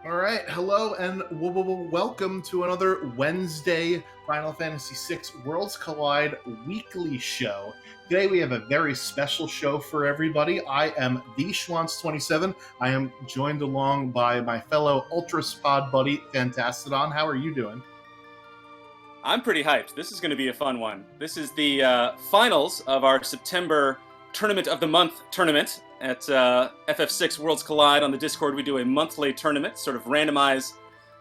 All right, hello and welcome to another Wednesday Final Fantasy VI Worlds Collide weekly show. Today we have a very special show for everybody. I am the Schwantz27. I am joined along by my fellow Ultra Spod buddy, Fantastodon. How are you doing? I'm pretty hyped. This is going to be a fun one. This is the finals of our September Tournament of the Month tournament at FF6 Worlds Collide. On the Discord, we do a monthly tournament, sort of randomize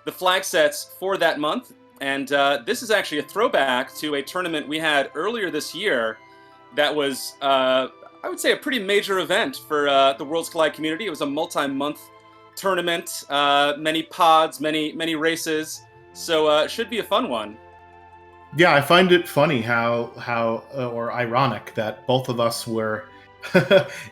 the flag sets for that month. And this is actually a throwback to a tournament we had earlier this year that was, I would say, a pretty major event for the Worlds Collide community. It was a multi-month tournament, many pods, many races. So it should be a fun one. Yeah, I find it funny how or ironic that both of us were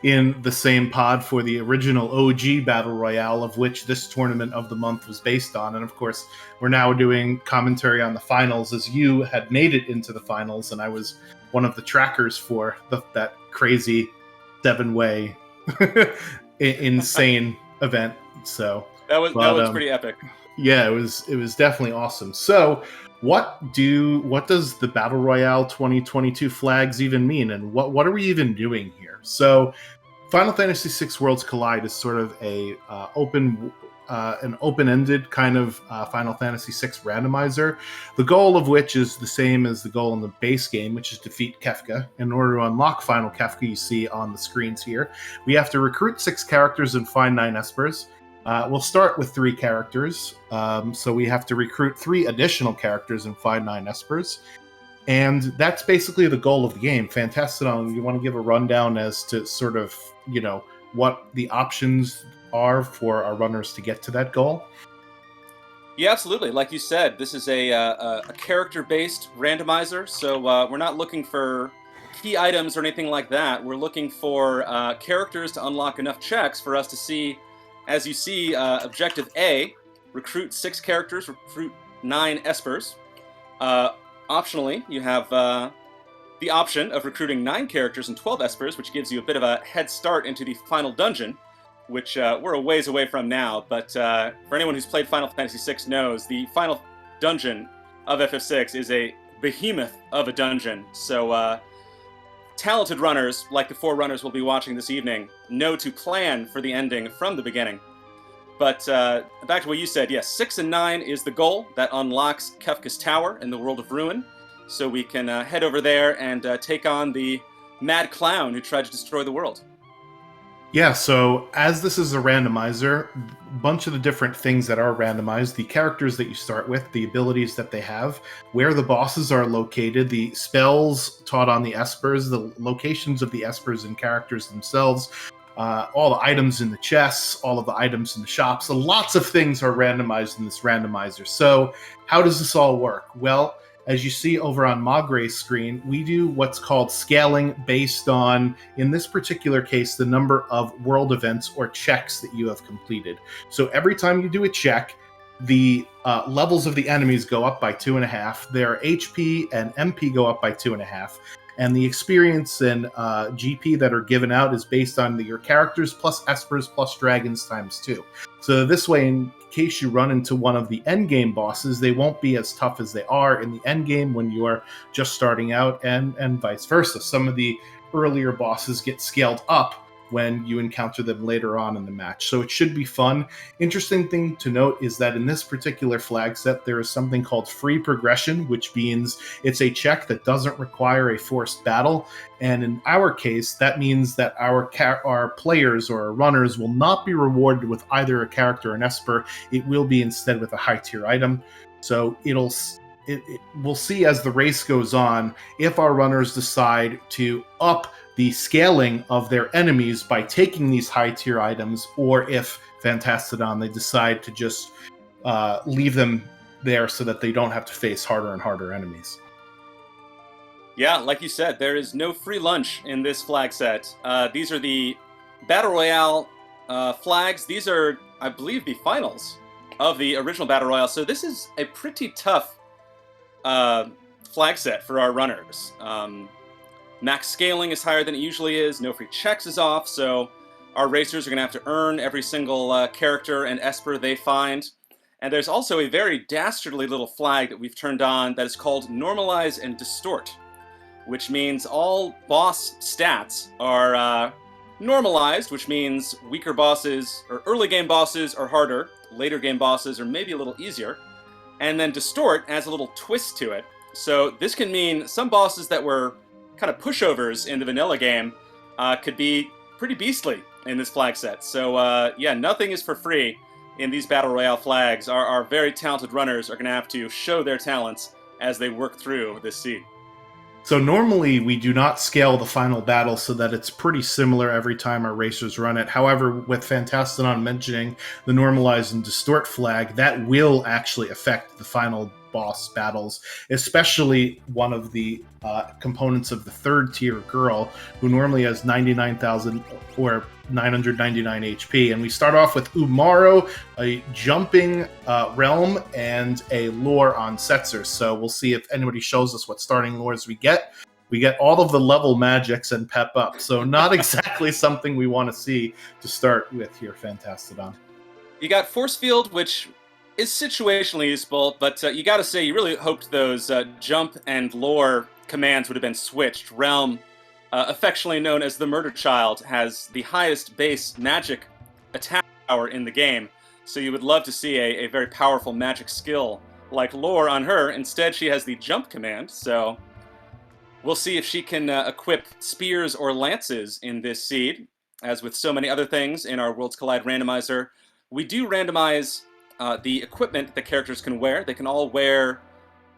in the same pod for the original OG Battle Royale, of which this tournament of the month was based on. And of course, we're now doing commentary on the finals, as you had made it into the finals, and I was one of the trackers for that crazy 7-way insane event. So that was pretty epic. yeah, it was definitely awesome. So what does the Battle Royale 2022 flags even mean, and what are we even doing here? So Final Fantasy VI Worlds Collide is sort of a an open-ended kind of Final Fantasy VI randomizer, the goal of which is the same as the goal in the base game, which is defeat Kefka. In order to unlock Final Kefka, you see on the screens here, we have to recruit 6 characters and find 9 Espers. We'll start with 3 characters, so we have to recruit 3 additional characters and find 9 Espers. And that's basically the goal of the game. Fantastodon, you want to give a rundown as to sort of, what the options are for our runners to get to that goal? Yeah, absolutely. Like you said, this is a character-based randomizer, so we're not looking for key items or anything like that. We're looking for characters to unlock enough checks for us to see, as you see, Objective A, recruit 6 characters, recruit 9 Espers. Optionally, you have the option of recruiting 9 characters and 12 Espers, which gives you a bit of a head start into the final dungeon, which we're a ways away from now. But for anyone who's played Final Fantasy VI knows, the final dungeon of FF6 is a behemoth of a dungeon. So talented runners, like the 4 runners we'll be watching this evening, know to plan for the ending from the beginning. But back to what you said, yes, 6 and 9 is the goal. That unlocks Kefka's Tower in the World of Ruin. So we can head over there and take on the mad clown who tried to destroy the world. Yeah, so as this is a randomizer, a bunch of the different things that are randomized, the characters that you start with, the abilities that they have, where the bosses are located, the spells taught on the Espers, the locations of the Espers and characters themselves, all the items in the chests, all of the items in the shops. So lots of things are randomized in this randomizer. So how does this all work? Well, as you see over on Magray's screen, we do what's called scaling based on, in this particular case, the number of world events or checks that you have completed. So every time you do a check, the levels of the enemies go up by 2.5. Their HP and MP go up by 2.5. And the experience and GP that are given out is based on your characters plus Espers plus Dragons times 2. So this way, in case you run into one of the endgame bosses, they won't be as tough as they are in the endgame when you are just starting out, and vice versa. Some of the earlier bosses get scaled up when you encounter them later on in the match. So it should be fun. Interesting thing to note is that in this particular flag set, there is something called free progression, which means it's a check that doesn't require a forced battle. And in our case, that means that our players or our runners will not be rewarded with either a character or an Esper. It will be instead with a high tier item. So we'll see as the race goes on if our runners decide to up the scaling of their enemies by taking these high tier items, or if Fantastodon, they decide to just leave them there so that they don't have to face harder and harder enemies. Yeah, like you said, there is no free lunch in this flag set. These are the Battle Royale flags. These are, I believe, the finals of the original Battle Royale. So this is a pretty tough flag set for our runners. Max scaling is higher than it usually is. No free checks is off. So Our racers are going to have to earn every single character and Esper they find. And there's also a very dastardly little flag that we've turned on that is called Normalize and Distort, which means all boss stats are normalized, which means weaker bosses or early game bosses are harder, later game bosses are maybe a little easier, and then Distort adds a little twist to it. So this can mean some bosses that were kind of pushovers in the vanilla game could be pretty beastly in this flag set. So yeah, nothing is for free in these Battle Royale flags. Our very talented runners are going to have to show their talents as they work through this seed. So normally we do not scale the final battle so that it's pretty similar every time our racers run it. However, with Fantastodon mentioning the Normalize and Distort flag, that will actually affect the final boss battles, especially one of the components of the third tier girl, who normally has 99,000 or 999 HP. And we start off with Umaro, a jumping realm, and a lore on Setzer. So we'll see if anybody shows us what starting lores we get. We get all of the level magics and pep up. So not exactly something we want to see to start with here, Fantastodon. You got Force Field, which is situationally useful, but you gotta say, you really hoped those jump and lore commands would have been switched. Realm, affectionately known as the Murder Child, has the highest base magic attack power in the game, so you would love to see a very powerful magic skill like lore on her. Instead, she has the jump command, so we'll see if she can equip spears or lances in this seed. As with so many other things in our Worlds Collide randomizer, we do randomize the equipment that characters can wear. They can all wear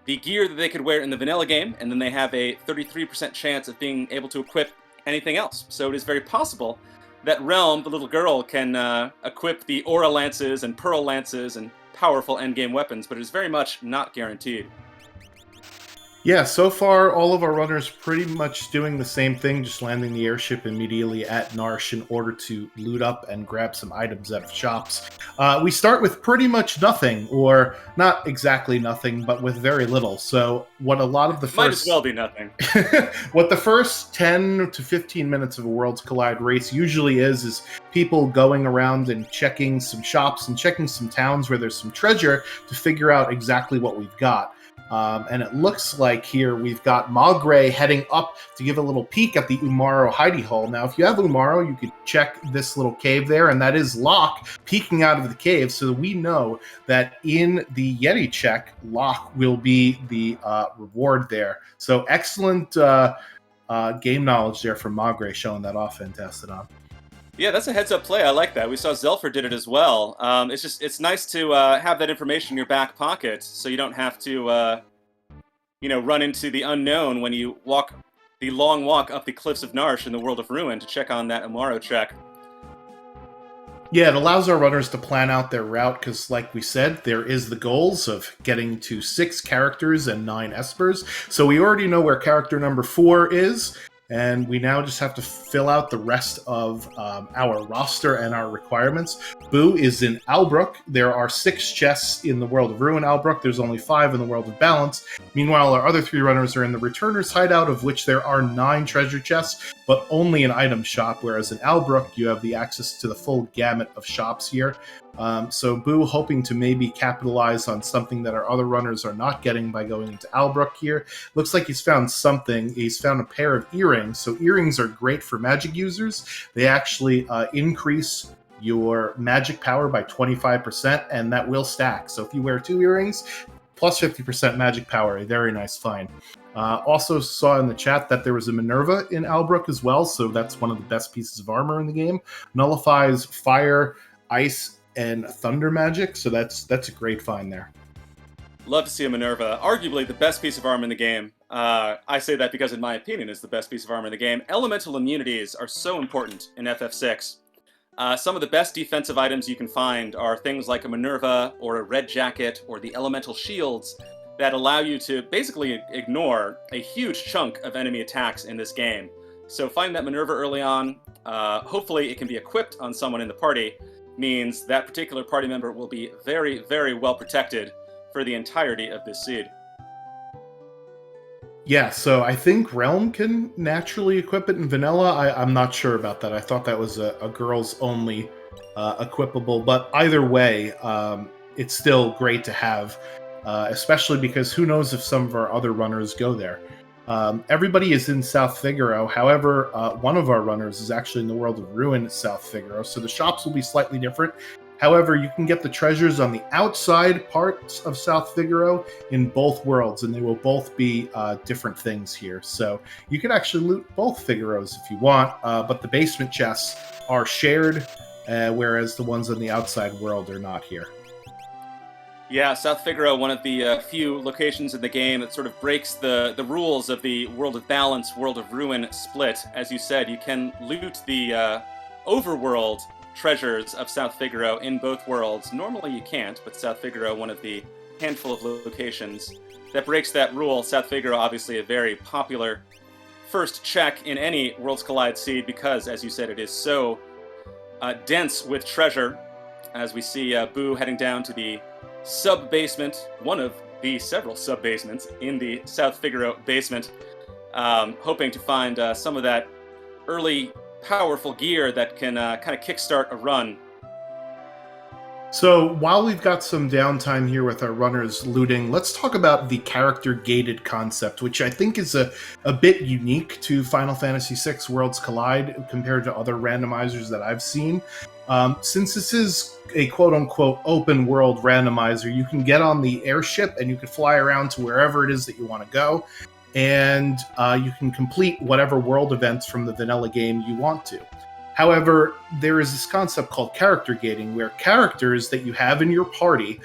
the gear that they could wear in the vanilla game, and then they have a 33% chance of being able to equip anything else. So it is very possible that Realm, the little girl, can equip the Aura Lances and Pearl Lances and powerful endgame weapons, but it is very much not guaranteed. Yeah, so far all of our runners pretty much doing the same thing, just landing the airship immediately at Narsh in order to loot up and grab some items out of shops. We start with pretty much nothing, or not exactly nothing, but with very little. So what a lot of the Might as well be nothing. What the first 10 to 15 minutes of a Worlds Collide race usually is people going around and checking some shops and checking some towns where there's some treasure to figure out exactly what we've got. And it looks like here we've got Maugre heading up to give a little peek at the Umaro hidey hole. Now, if you have Umaro, you could check this little cave there, and that is Locke peeking out of the cave, so we know that in the Yeti check, Locke will be the reward there. So excellent game knowledge there from Maugre, showing that off, Fantastodon. Yeah, that's a heads-up play. I like that. We saw Zelfer did it as well. It's nice to have that information in your back pocket, so you don't have to, run into the unknown when you walk the long walk up the cliffs of Narsh in the World of Ruin to check on that Umaro check. Yeah, it allows our runners to plan out their route because, like we said, there is the goals of getting to 6 characters and 9 espers. So we already know where character number 4 is. And we now just have to fill out the rest of our roster and our requirements. Boo is in Albrook. There are 6 chests in the World of Ruin Albrook. There's only 5 in the World of Balance. Meanwhile, our other 3 runners are in the Returner's Hideout, of which there are 9 treasure chests, but only an item shop, whereas in Albrook, you have the access to the full gamut of shops here. So Boo hoping to maybe capitalize on something that our other runners are not getting by going into Albrook here. Looks like he's found something. He's found a pair of earrings. So earrings are great for magic users. They actually increase your magic power by 25%, and that will stack. So if you wear 2 earrings, plus 50% magic power, a very nice find. Also saw in the chat that there was a Minerva in Albrook as well, so that's one of the best pieces of armor in the game. Nullifies fire, ice, and thunder magic, so that's a great find there. Love to see a Minerva. Arguably the best piece of armor in the game. I say that because, in my opinion, it's the best piece of armor in the game. Elemental immunities are so important in FF6. Some of the best defensive items you can find are things like a Minerva or a red jacket or the elemental shields that allow you to basically ignore a huge chunk of enemy attacks in this game. So finding that Minerva early on, hopefully it can be equipped on someone in the party, means that particular party member will be very, very well protected for the entirety of this seed. Yeah, so I think Realm can naturally equip it in vanilla. I'm not sure about that. I thought that was a girls only equipable, but either way, it's still great to have, especially because who knows if some of our other runners go there. Everybody is in South Figaro. However, one of our runners is actually in the world of Ruin at South Figaro, so the shops will be slightly different. However, you can get the treasures on the outside parts of South Figaro in both worlds, and they will both be different things here. So you can actually loot both Figaros if you want, but the basement chests are shared, whereas the ones on the outside world are not here. Yeah, South Figaro, one of the few locations in the game that sort of breaks the rules of the World of Balance, World of Ruin split. As you said, you can loot the overworld treasures of South Figaro in both worlds. Normally you can't, but South Figaro, one of the handful of locations that breaks that rule. South Figaro, obviously a very popular first check in any Worlds Collide seed because, as you said, it is so dense with treasure. As we see Boo heading down to the sub-basement, one of the several sub-basements in the South Figaro basement, hoping to find some of that early powerful gear that can kind of kickstart a run. So while we've got some downtime here with our runners looting, let's talk about the character gated concept, which I think is a bit unique to Final Fantasy VI Worlds Collide compared to other randomizers that I've seen. Since this is a quote-unquote open world randomizer, you can get on the airship and you can fly around to wherever it is that you want to go, and you can complete whatever world events from the vanilla game you want to. However, there is this concept called character gating, where characters that you have in your party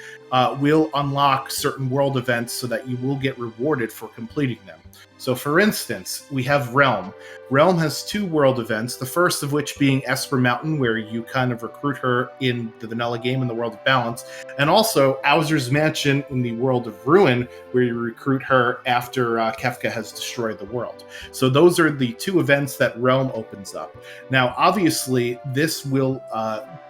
will unlock certain world events so that you will get rewarded for completing them. So for instance, we have Realm. Realm has 2 world events, the first of which being Esper Mountain, where you kind of recruit her in the vanilla game in the World of Balance, and also Owser's Mansion in the World of Ruin, where you recruit her after Kefka has destroyed the world. So those are the 2 events that Realm opens up. Now, obviously, this will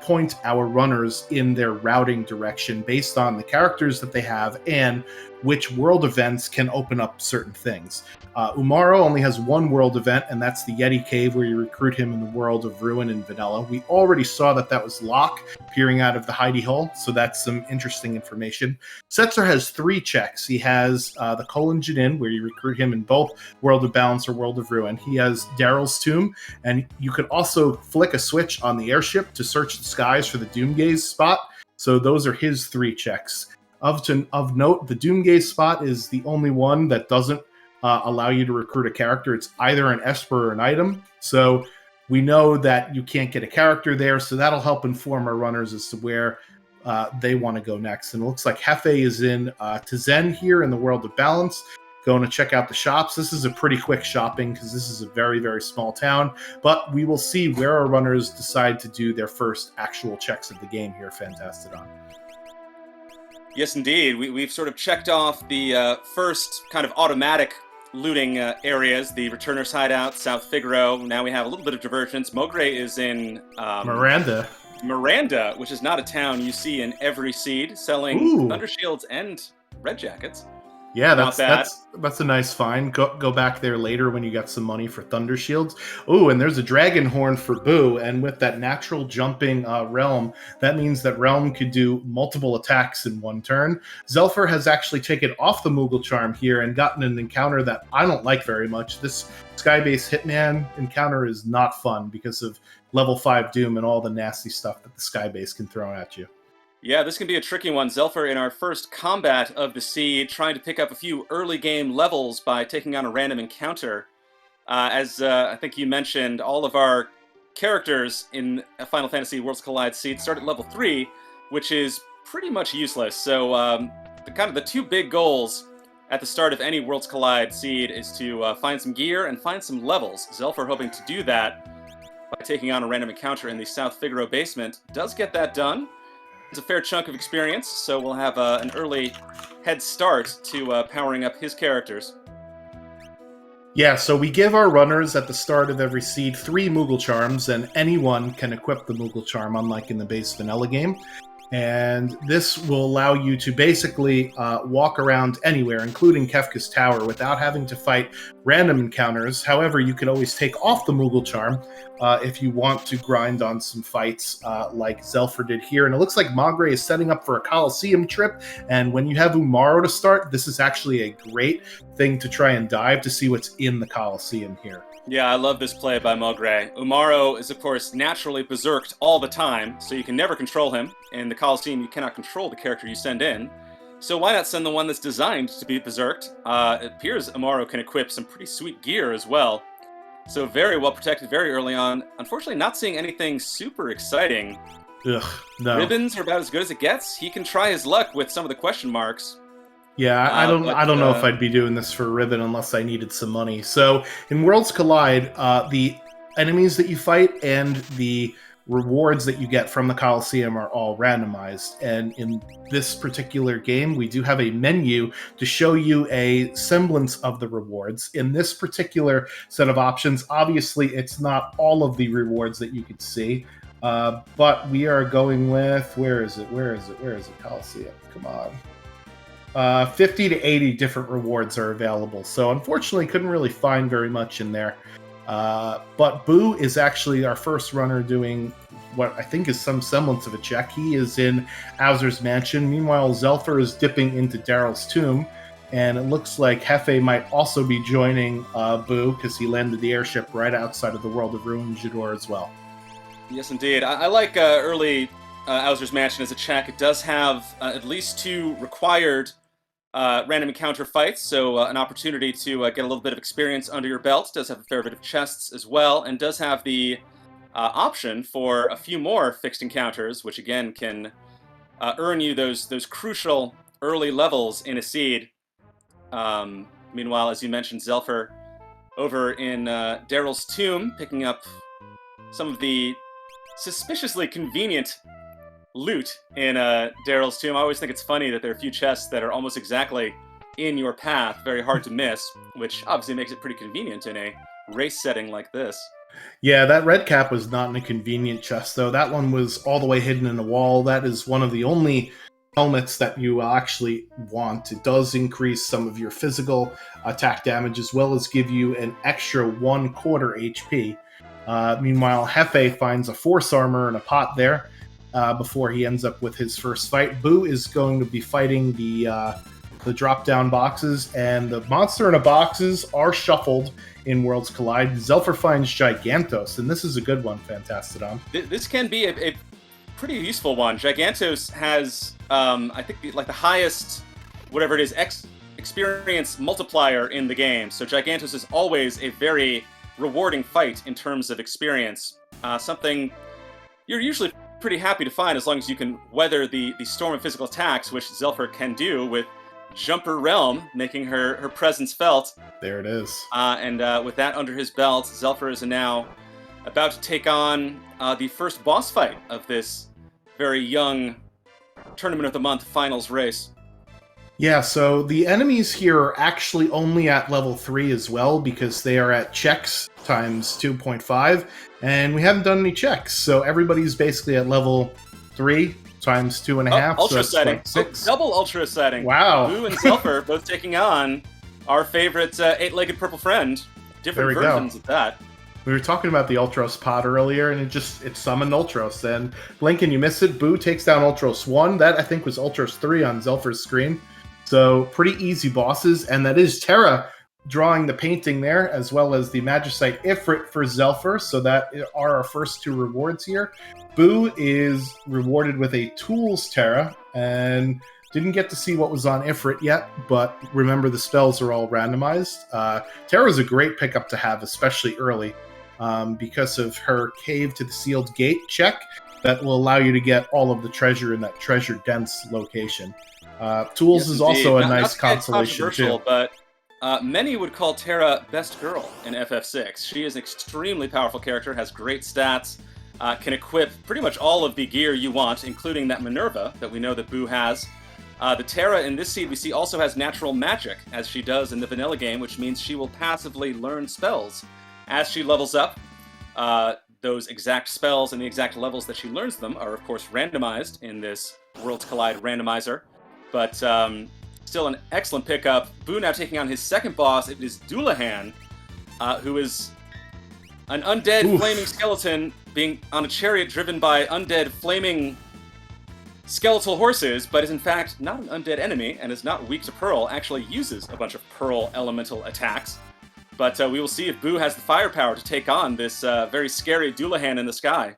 point our runners in their routing direction based on the characters that they have and which world events can open up certain things. Umaro only has 1 world event, and that's the Yeti Cave, where you recruit him in the World of Ruin and Vanilla. We already saw that was Locke peering out of the hidey hole, so that's some interesting information. Setzer has 3 checks. He has the Colin Jinin, where you recruit him in both World of Balance or World of Ruin. He has Daryl's Tomb, and you could also flick a switch on the airship to search the skies for the Doomgaze spot. So those are his 3 checks. Of note, the Doomgaze spot is the only one that doesn't allow you to recruit a character. It's either an Esper or an item. So we know that you can't get a character there, so that'll help inform our runners as to where they want to go next. And it looks like Hefe is in Tizen here in the World of Balance, going to check out the shops. This is a pretty quick shopping because this is a very, very small town, but we will see where our runners decide to do their first actual checks of the game here, Fantastodon. Yes, indeed. We've sort of checked off the first kind of automatic looting areas, the Returner's Hideout, South Figaro. Now we have a little bit of divergence. Mogre is in Miranda, which is not a town you see in every seed, selling Thundershields and Red Jackets. Yeah, that's a nice find. Go back there later when you got some money for Thunder Shields. Oh, and there's a Dragon Horn for Boo, and with that natural jumping Realm, that means that Realm could do multiple attacks in one turn. Zelfer has actually taken off the Moogle Charm here and gotten an encounter that I don't like very much. This Skybase Hitman encounter is not fun because of level 5 Doom and all the nasty stuff that the Skybase can throw at you. Yeah, this can be a tricky one. Zelfer, in our first combat of the seed, trying to pick up a few early game levels by taking on a random encounter. As I think you mentioned, all of our characters in Final Fantasy Worlds Collide seed start at level 3, which is pretty much useless. So the 2 big goals at the start of any Worlds Collide seed is to find some gear and find some levels. Zelfer, hoping to do that by taking on a random encounter in the South Figaro basement, does get that done. It's a fair chunk of experience, so we'll have an early head start to powering up his characters. Yeah, so we give our runners at the start of every seed 3 Moogle Charms, and anyone can equip the Moogle Charm, unlike in the base vanilla game. And this will allow you to basically walk around anywhere, including Kefka's Tower, without having to fight random encounters. However, you can always take off the Moogle Charm if you want to grind on some fights like Zelfer did here. And it looks like Magre is setting up for a Coliseum trip. And when you have Umaro to start, this is actually a great thing to try and dive to see what's in the Coliseum here. Yeah, I love this play by Mogre. Umaro is, of course, naturally berserked all the time, so you can never control him. In the Coliseum, you cannot control the character you send in. So why not send the one that's designed to be berserked? It appears Umaro can equip some pretty sweet gear as well. So very well protected very early on. Unfortunately, not seeing anything super exciting. Ugh, no. Ribbons are about as good as it gets. He can try his luck with some of the question marks. Yeah, I don't know if I'd be doing this for Ribbon unless I needed some money. So in Worlds Collide, the enemies that you fight and the rewards that you get from the Coliseum are all randomized. And in this particular game, we do have a menu to show you a semblance of the rewards. In this particular set of options, obviously it's not all of the rewards that you could see. But we are going with, where is it, Coliseum? Come on. 50 to 80 different rewards are available. So unfortunately, couldn't really find very much in there. But Boo is actually our first runner doing what I think is some semblance of a check. He is in Owzer's Mansion. Meanwhile, Zelfer is dipping into Daryl's tomb. And it looks like Hefe might also be joining Boo because he landed the airship right outside of the World of Ruin Jador as well. Yes, indeed. I like early Owzer's Mansion as a check. It does have at least 2 required random encounter fights, so an opportunity to get a little bit of experience under your belt. Does have a fair bit of chests as well, and does have the option for a few more fixed encounters, which again can earn you those crucial early levels in a seed. Meanwhile, as you mentioned, Zelfer over in Daryl's tomb, picking up some of the suspiciously convenient loot in Daryl's tomb. I always think it's funny that there are a few chests that are almost exactly in your path, very hard to miss, which obviously makes it pretty convenient in a race setting like this. Yeah, that red cap was not in a convenient chest, though. That one was all the way hidden in a wall. That is one of the only helmets that you actually want. It does increase some of your physical attack damage, as well as give you an extra 1/4 HP. Meanwhile, Hefe finds a force armor and a pot there. Before he ends up with his first fight. Boo is going to be fighting the drop-down boxes, and the monster in a boxes are shuffled in Worlds Collide. Zelfer finds Gigantos, and this is a good one, Fantastodon. This can be a pretty useful one. Gigantos has, I think, like the highest, whatever it is, experience multiplier in the game. So Gigantos is always a very rewarding fight in terms of experience. Something you're usually pretty happy to find as long as you can weather the storm of physical attacks, which Zelfer can do with Jumper Realm, making her presence felt. There it is. And with that under his belt, Zelfer is now about to take on the first boss fight of this very young Tournament of the Month finals race. Yeah, so the enemies here are actually only at level 3 as well, because they are at checks times 2.5, and we haven't done any checks, so everybody's basically at level 3 times 2.5. Ultra so setting. Double ultra setting. Wow. Boo and Zelfer both taking on our favorite 8-legged purple friend. Different versions of that. We were talking about the Ultros pod earlier, and it summoned Ultros. And Lincoln, you missed it. Boo takes down Ultros 1. That, I think, was Ultros 3 on Zelfer's screen. So pretty easy bosses, and that is Terra drawing the painting there, as well as the Magicite Ifrit for Zelfer. So that are our first 2 rewards here. Boo is rewarded with a Tools Terra, and didn't get to see what was on Ifrit yet, but remember the spells are all randomized. Terra is a great pickup to have, especially early, because of her Cave to the Sealed Gate check that will allow you to get all of the treasure in that treasure-dense location. Tools is also a nice consolation too. But many would call Terra best girl in FF6. She is an extremely powerful character, has great stats, can equip pretty much all of the gear you want, including that Minerva that we know that Boo has. The Terra in this seed we see also has natural magic, as she does in the vanilla game, which means she will passively learn spells. As she levels up, those exact spells and the exact levels that she learns them are, of course, randomized in this Worlds Collide Randomizer. But still an excellent pickup. Boo now taking on his second boss. It is Dullahan, who is an undead flaming skeleton being on a chariot driven by undead flaming skeletal horses, but is in fact not an undead enemy and is not weak to Pearl, actually uses a bunch of Pearl elemental attacks. But we will see if Boo has the firepower to take on this very scary Dullahan in the sky.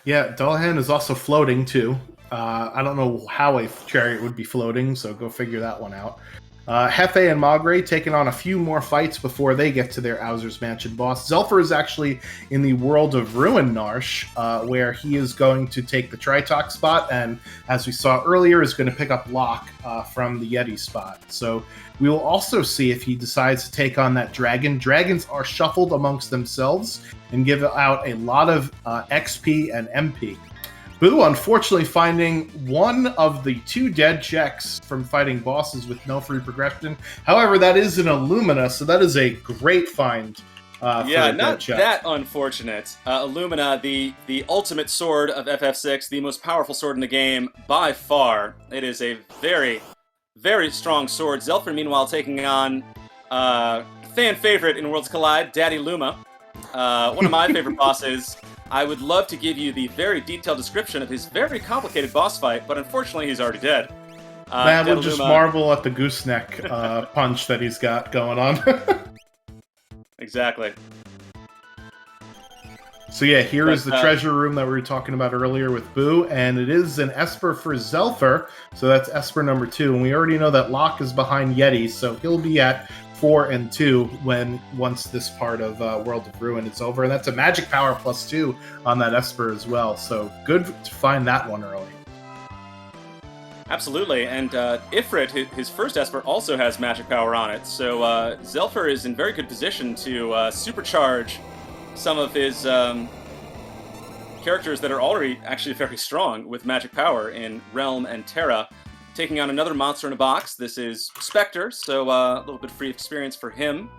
Yeah, Dullahan is also floating too. I don't know how a chariot would be floating, so go figure that one out. Hefe and Magre taking on a few more fights before they get to their Owser's Mansion boss. Zelfer is actually in the World of Ruin Narsh, where he is going to take the Tritok spot, and as we saw earlier, is going to pick up Locke from the Yeti spot. So we will also see if he decides to take on that dragon. Dragons are shuffled amongst themselves and give out a lot of XP and MP. Boo, unfortunately, finding one of the 2 dead checks from fighting bosses with no free progression. However, that is an Illumina, so that is a great find. Yeah, not that unfortunate. Illumina, the ultimate sword of FF6, the most powerful sword in the game by far. It is a very, very strong sword. Zelfer, meanwhile, taking on fan favorite in Worlds Collide, Daddy Luma. One of my favorite bosses. I would love to give you the very detailed description of his very complicated boss fight, but unfortunately he's already dead. We'll just marvel at the gooseneck punch that he's got going on. Exactly. So yeah, here is the treasure room that we were talking about earlier with Boo, and it is an Esper for Zelfer, so that's Esper number 2, and we already know that Locke is behind Yeti, so he'll be at 4 and 2 once this part of World of Ruin is over, and that's a magic power +2 on that Esper as well. So good to find that one early. Absolutely, and Ifrit, his first Esper, also has magic power on it. So Zelfer is in very good position to supercharge some of his characters that are already actually very strong with magic power in Realm and Terra. Taking on another monster in a box. This is Spectre, so a little bit free experience for him.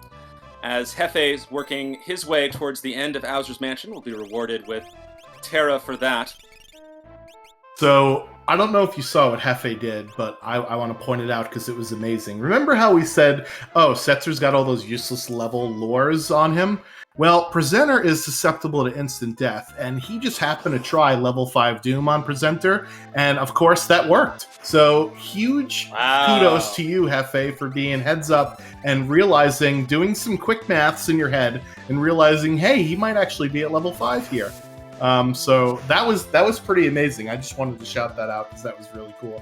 As Hefe is working his way towards the end of Owser's Mansion, will be rewarded with Terra for that. So, I don't know if you saw what Hefe did, but I want to point it out because it was amazing. Remember how we said, oh, Setzer's got all those useless level lures on him? Well, Presenter is susceptible to instant death, and he just happened to try level 5 Doom on Presenter, and of course that worked. So huge kudos to you, Hefe, for being heads up and realizing, doing some quick maths in your head, and realizing, hey, he might actually be at level 5 here. So that was pretty amazing. I just wanted to shout that out because that was really cool.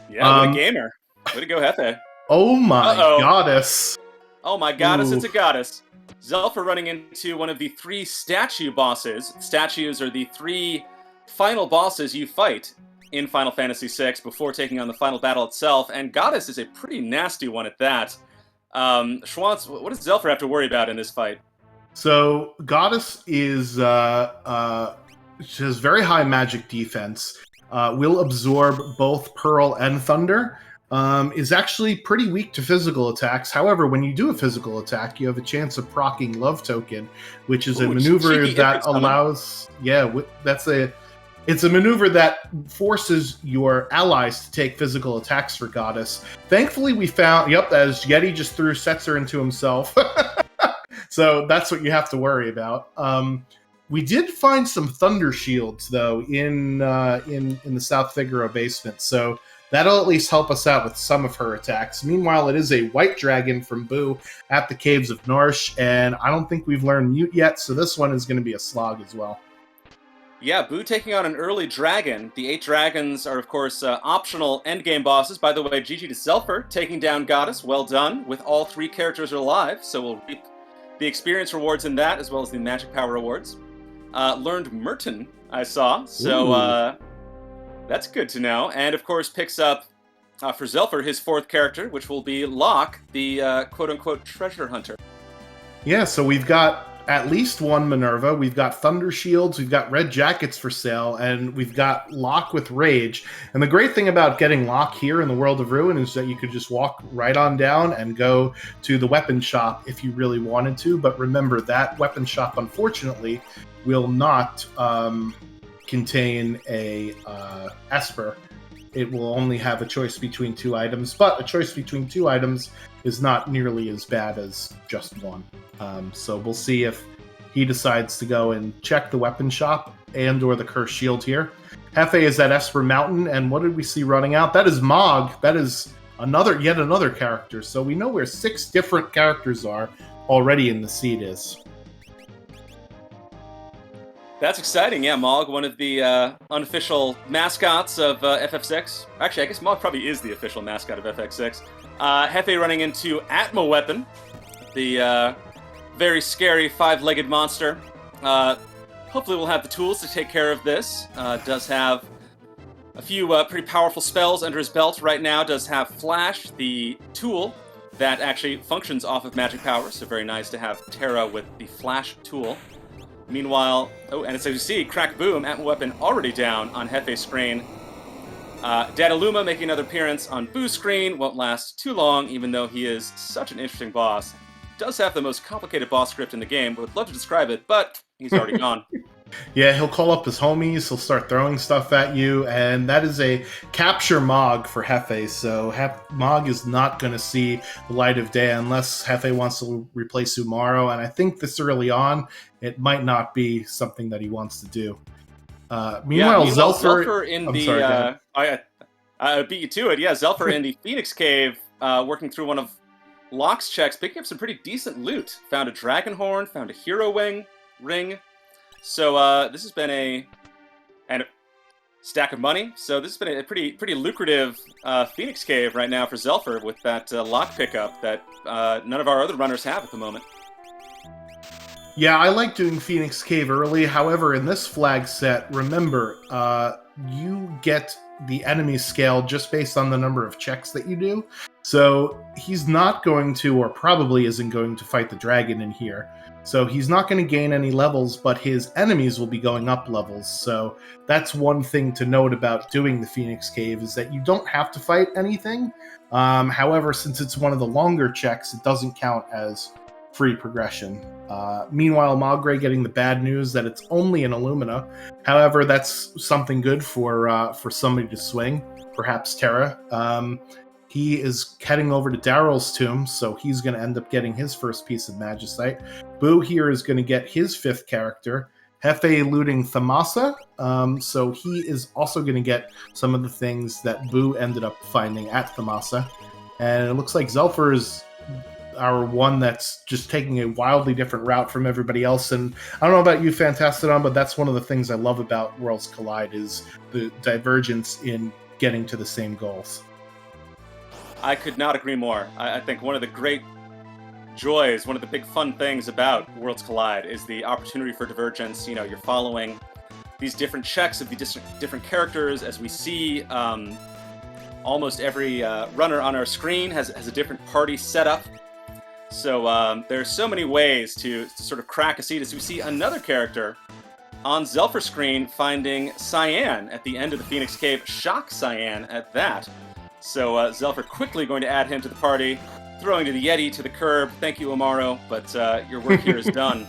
Yeah, what a gamer. Way to go, Hefe. Oh my goddess. Oh my goddess, it's a goddess. Zelfer running into one of the 3 statue bosses. Statues are the 3 final bosses you fight in Final Fantasy VI before taking on the final battle itself, and Goddess is a pretty nasty one at that. Schwantz, what does Zelfer have to worry about in this fight? So, Goddess is she has very high magic defense, will absorb both Pearl and Thunder, is actually pretty weak to physical attacks. However, when you do a physical attack, you have a chance of proccing Love Token, which is a maneuver that allows... It's a maneuver that forces your allies to take physical attacks for Goddess. Thankfully, we found... as Yeti just threw Setzer into himself. So that's what you have to worry about. We did find some Thunder Shields, though, in the South Figaro basement, so... that'll at least help us out with some of her attacks. Meanwhile, it is a white dragon from Boo at the Caves of Narsh, and I don't think we've learned Mute yet, so this one is going to be a slog as well. Yeah, Boo taking on an early dragon. The 8 dragons are, of course, optional endgame bosses. By the way, GG to Zelfer, taking down Goddess. Well done, with all 3 characters alive, so we'll reap the experience rewards in that, as well as the magic power rewards. Learned Merton, I saw, so... that's good to know. And, of course, picks up, for Zelfer, his 4th character, which will be Locke, the quote-unquote treasure hunter. Yeah, so we've got at least 1 Minerva, we've got Thunder Shields, we've got Red Jackets for sale, and we've got Locke with Rage. And the great thing about getting Locke here in the World of Ruin is that you could just walk right on down and go to the weapon shop if you really wanted to. But remember, that weapon shop, unfortunately, will not... contain a Esper, it will only have a choice between 2 items, but a choice between 2 items is not nearly as bad as just one. So we'll see if he decides to go and check the weapon shop and or the cursed shield here. Hefe is at Esper Mountain, and what did we see running out? That is Mog. That is yet another character. So we know where 6 different characters are already in the seed is. That's exciting. Yeah, Mog, one of the unofficial mascots of FF6. Actually, I guess Mog probably is the official mascot of FX6. Hefe running into Atmo Weapon, the very scary 5-legged monster. Hopefully we'll have the tools to take care of this. Does have a few pretty powerful spells under his belt right now. Does have Flash, the tool that actually functions off of magic power. So very nice to have Terra with the Flash tool. Meanwhile, and as you see, Crack Boom, Atmo Weapon already down on Hefe's screen. Dadaluma making another appearance on Boo's screen. Won't last too long, even though he is such an interesting boss. Does have the most complicated boss script in the game. Would love to describe it, but he's already gone. Yeah, he'll call up his homies, he'll start throwing stuff at you, and that is a capture Mog for Hefe, so Mog is not going to see the light of day unless Hefe wants to replace Umaro, and I think this early on, it might not be something that he wants to do. Meanwhile, Zelfer in I beat you to it. Yeah, Zelfer in the Phoenix Cave, working through one of Locke's checks, picking up some pretty decent loot. Found a Dragon Horn, found a Hero Ring. So this has been a stack of money. So this has been a pretty lucrative Phoenix Cave right now for Zelfer with that lock pickup that none of our other runners have at the moment. Yeah, I like doing Phoenix Cave early. However, in this flag set, remember, you get the enemy scale just based on the number of checks that you do. So he's not going to, or probably isn't going to fight the dragon in here. So he's not going to gain any levels, but his enemies will be going up levels. So that's one thing to note about doing the Phoenix Cave, is that you don't have to fight anything. However, since it's one of the longer checks, it doesn't count as free progression. Meanwhile, Magre getting the bad news that it's only an Illumina. However, that's something good for somebody to swing, perhaps Terra. He is heading over to Daryl's tomb, so he's going to end up getting his first piece of Magicite. Boo here is going to get his 5th character. Hefe looting Thamasa, so he is also going to get some of the things that Boo ended up finding at Thamasa. And it looks like Zelfer is our one that's just taking a wildly different route from everybody else. And I don't know about you, Fantastodon, but that's one of the things I love about Worlds Collide is the divergence in getting to the same goals. I could not agree more. I think one of the great joys, one of the big fun things about Worlds Collide is the opportunity for divergence. You know, you're following these different checks of the different characters. As we see, almost every runner on our screen has a different party setup. So there's so many ways to sort of crack a seed. As we see another character on Zelfer's screen finding Cyan at the end of the Phoenix Cave. Shock Cyan at that. So Zelfer quickly going to add him to the party, throwing to the Yeti, to the curb. Thank you, Amaro, but your work here is done.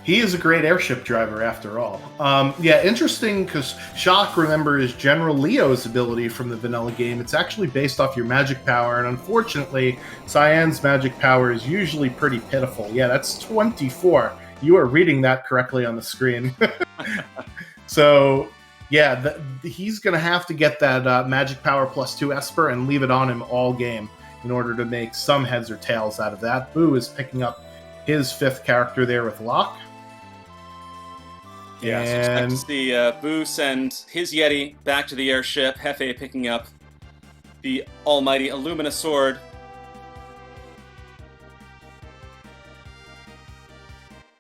He is a great airship driver, after all. Yeah, interesting, because Shock, remember, is General Leo's ability from the vanilla game. It's actually based off your magic power, and unfortunately, Cyan's magic power is usually pretty pitiful. Yeah, that's 24. You are reading that correctly on the screen. So... yeah, he's going to have to get that Magic Power +2 Esper and leave it on him all game in order to make some heads or tails out of that. Boo is picking up his 5th character there with Locke. Yeah, so expect to see Boo send his Yeti back to the airship, Hefe picking up the almighty Illumina Sword.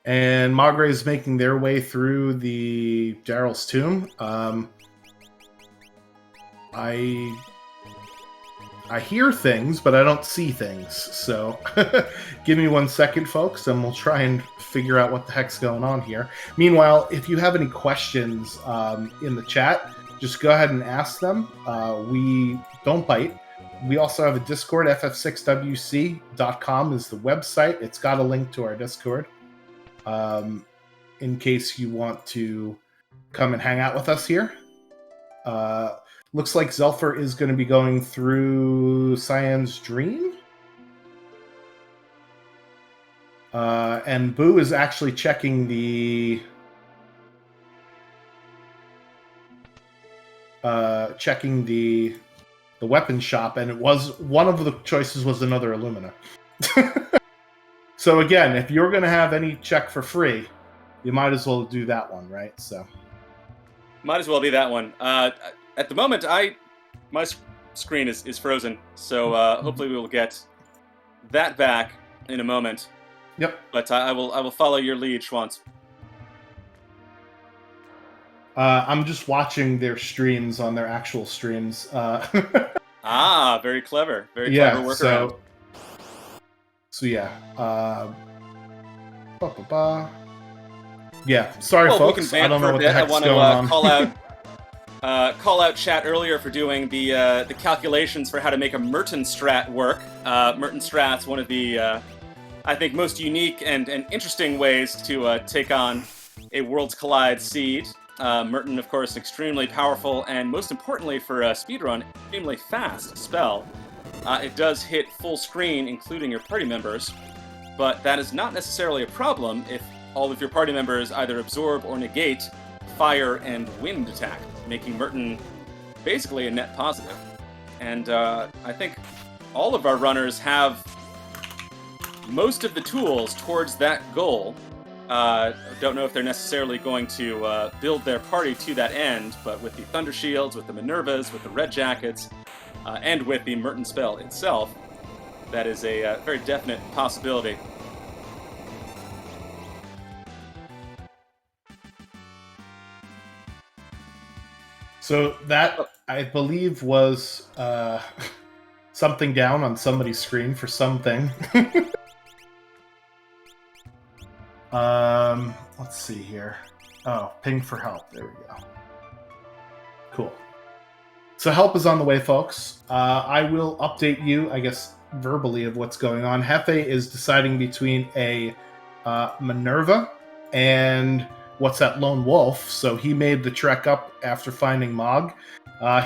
And Magre is making their way through the Daryl's tomb. I hear things, but I don't see things. So give me 1 second, folks, and we'll try and figure out what the heck's going on here. Meanwhile, if you have any questions in the chat, just go ahead and ask them. We don't bite. We also have a Discord, ff6wc.com is the website. It's got a link to our Discord. In case you want to come and hang out with us here. Looks like Zelfer is going to be going through Cyan's Dream. And Boo is actually checking the weapon shop, and it was one of the choices was another Illumina. So again, if you're going to have any check for free, you might as well do that one, right? So might as well be that one. At the moment, my screen is frozen, so hopefully we will get that back in a moment. Yep. But I will follow your lead, Schwantz. I'm just watching their streams on their actual streams. Ah, very clever. Very clever workaround. So yeah. Yeah, sorry, folks. I don't know what the heck's going on. Call out chat earlier for doing the calculations for how to make a Merton strat work. Merton strat's one of the I think most unique and interesting ways to take on a Worlds Collide seed. Merton, of course, extremely powerful and most importantly for a speedrun, extremely fast spell. It does hit full screen, including your party members, but that is not necessarily a problem if all of your party members either absorb or negate fire and wind attack, making Merton basically a net positive. And I think all of our runners have most of the tools towards that goal. Don't know if they're necessarily going to build their party to that end, but with the Thunder Shields, with the Minervas, with the Red Jackets, and with the Merton spell itself, that is a very definite possibility. So that, I believe, was something down on somebody's screen for something. Let's see here. Oh, ping for help. There we go. Cool. So help is on the way, folks. I will update you, I guess, verbally of what's going on. Hefe is deciding between a Minerva and what's that, Lone Wolf. So he made the trek up after finding Mog.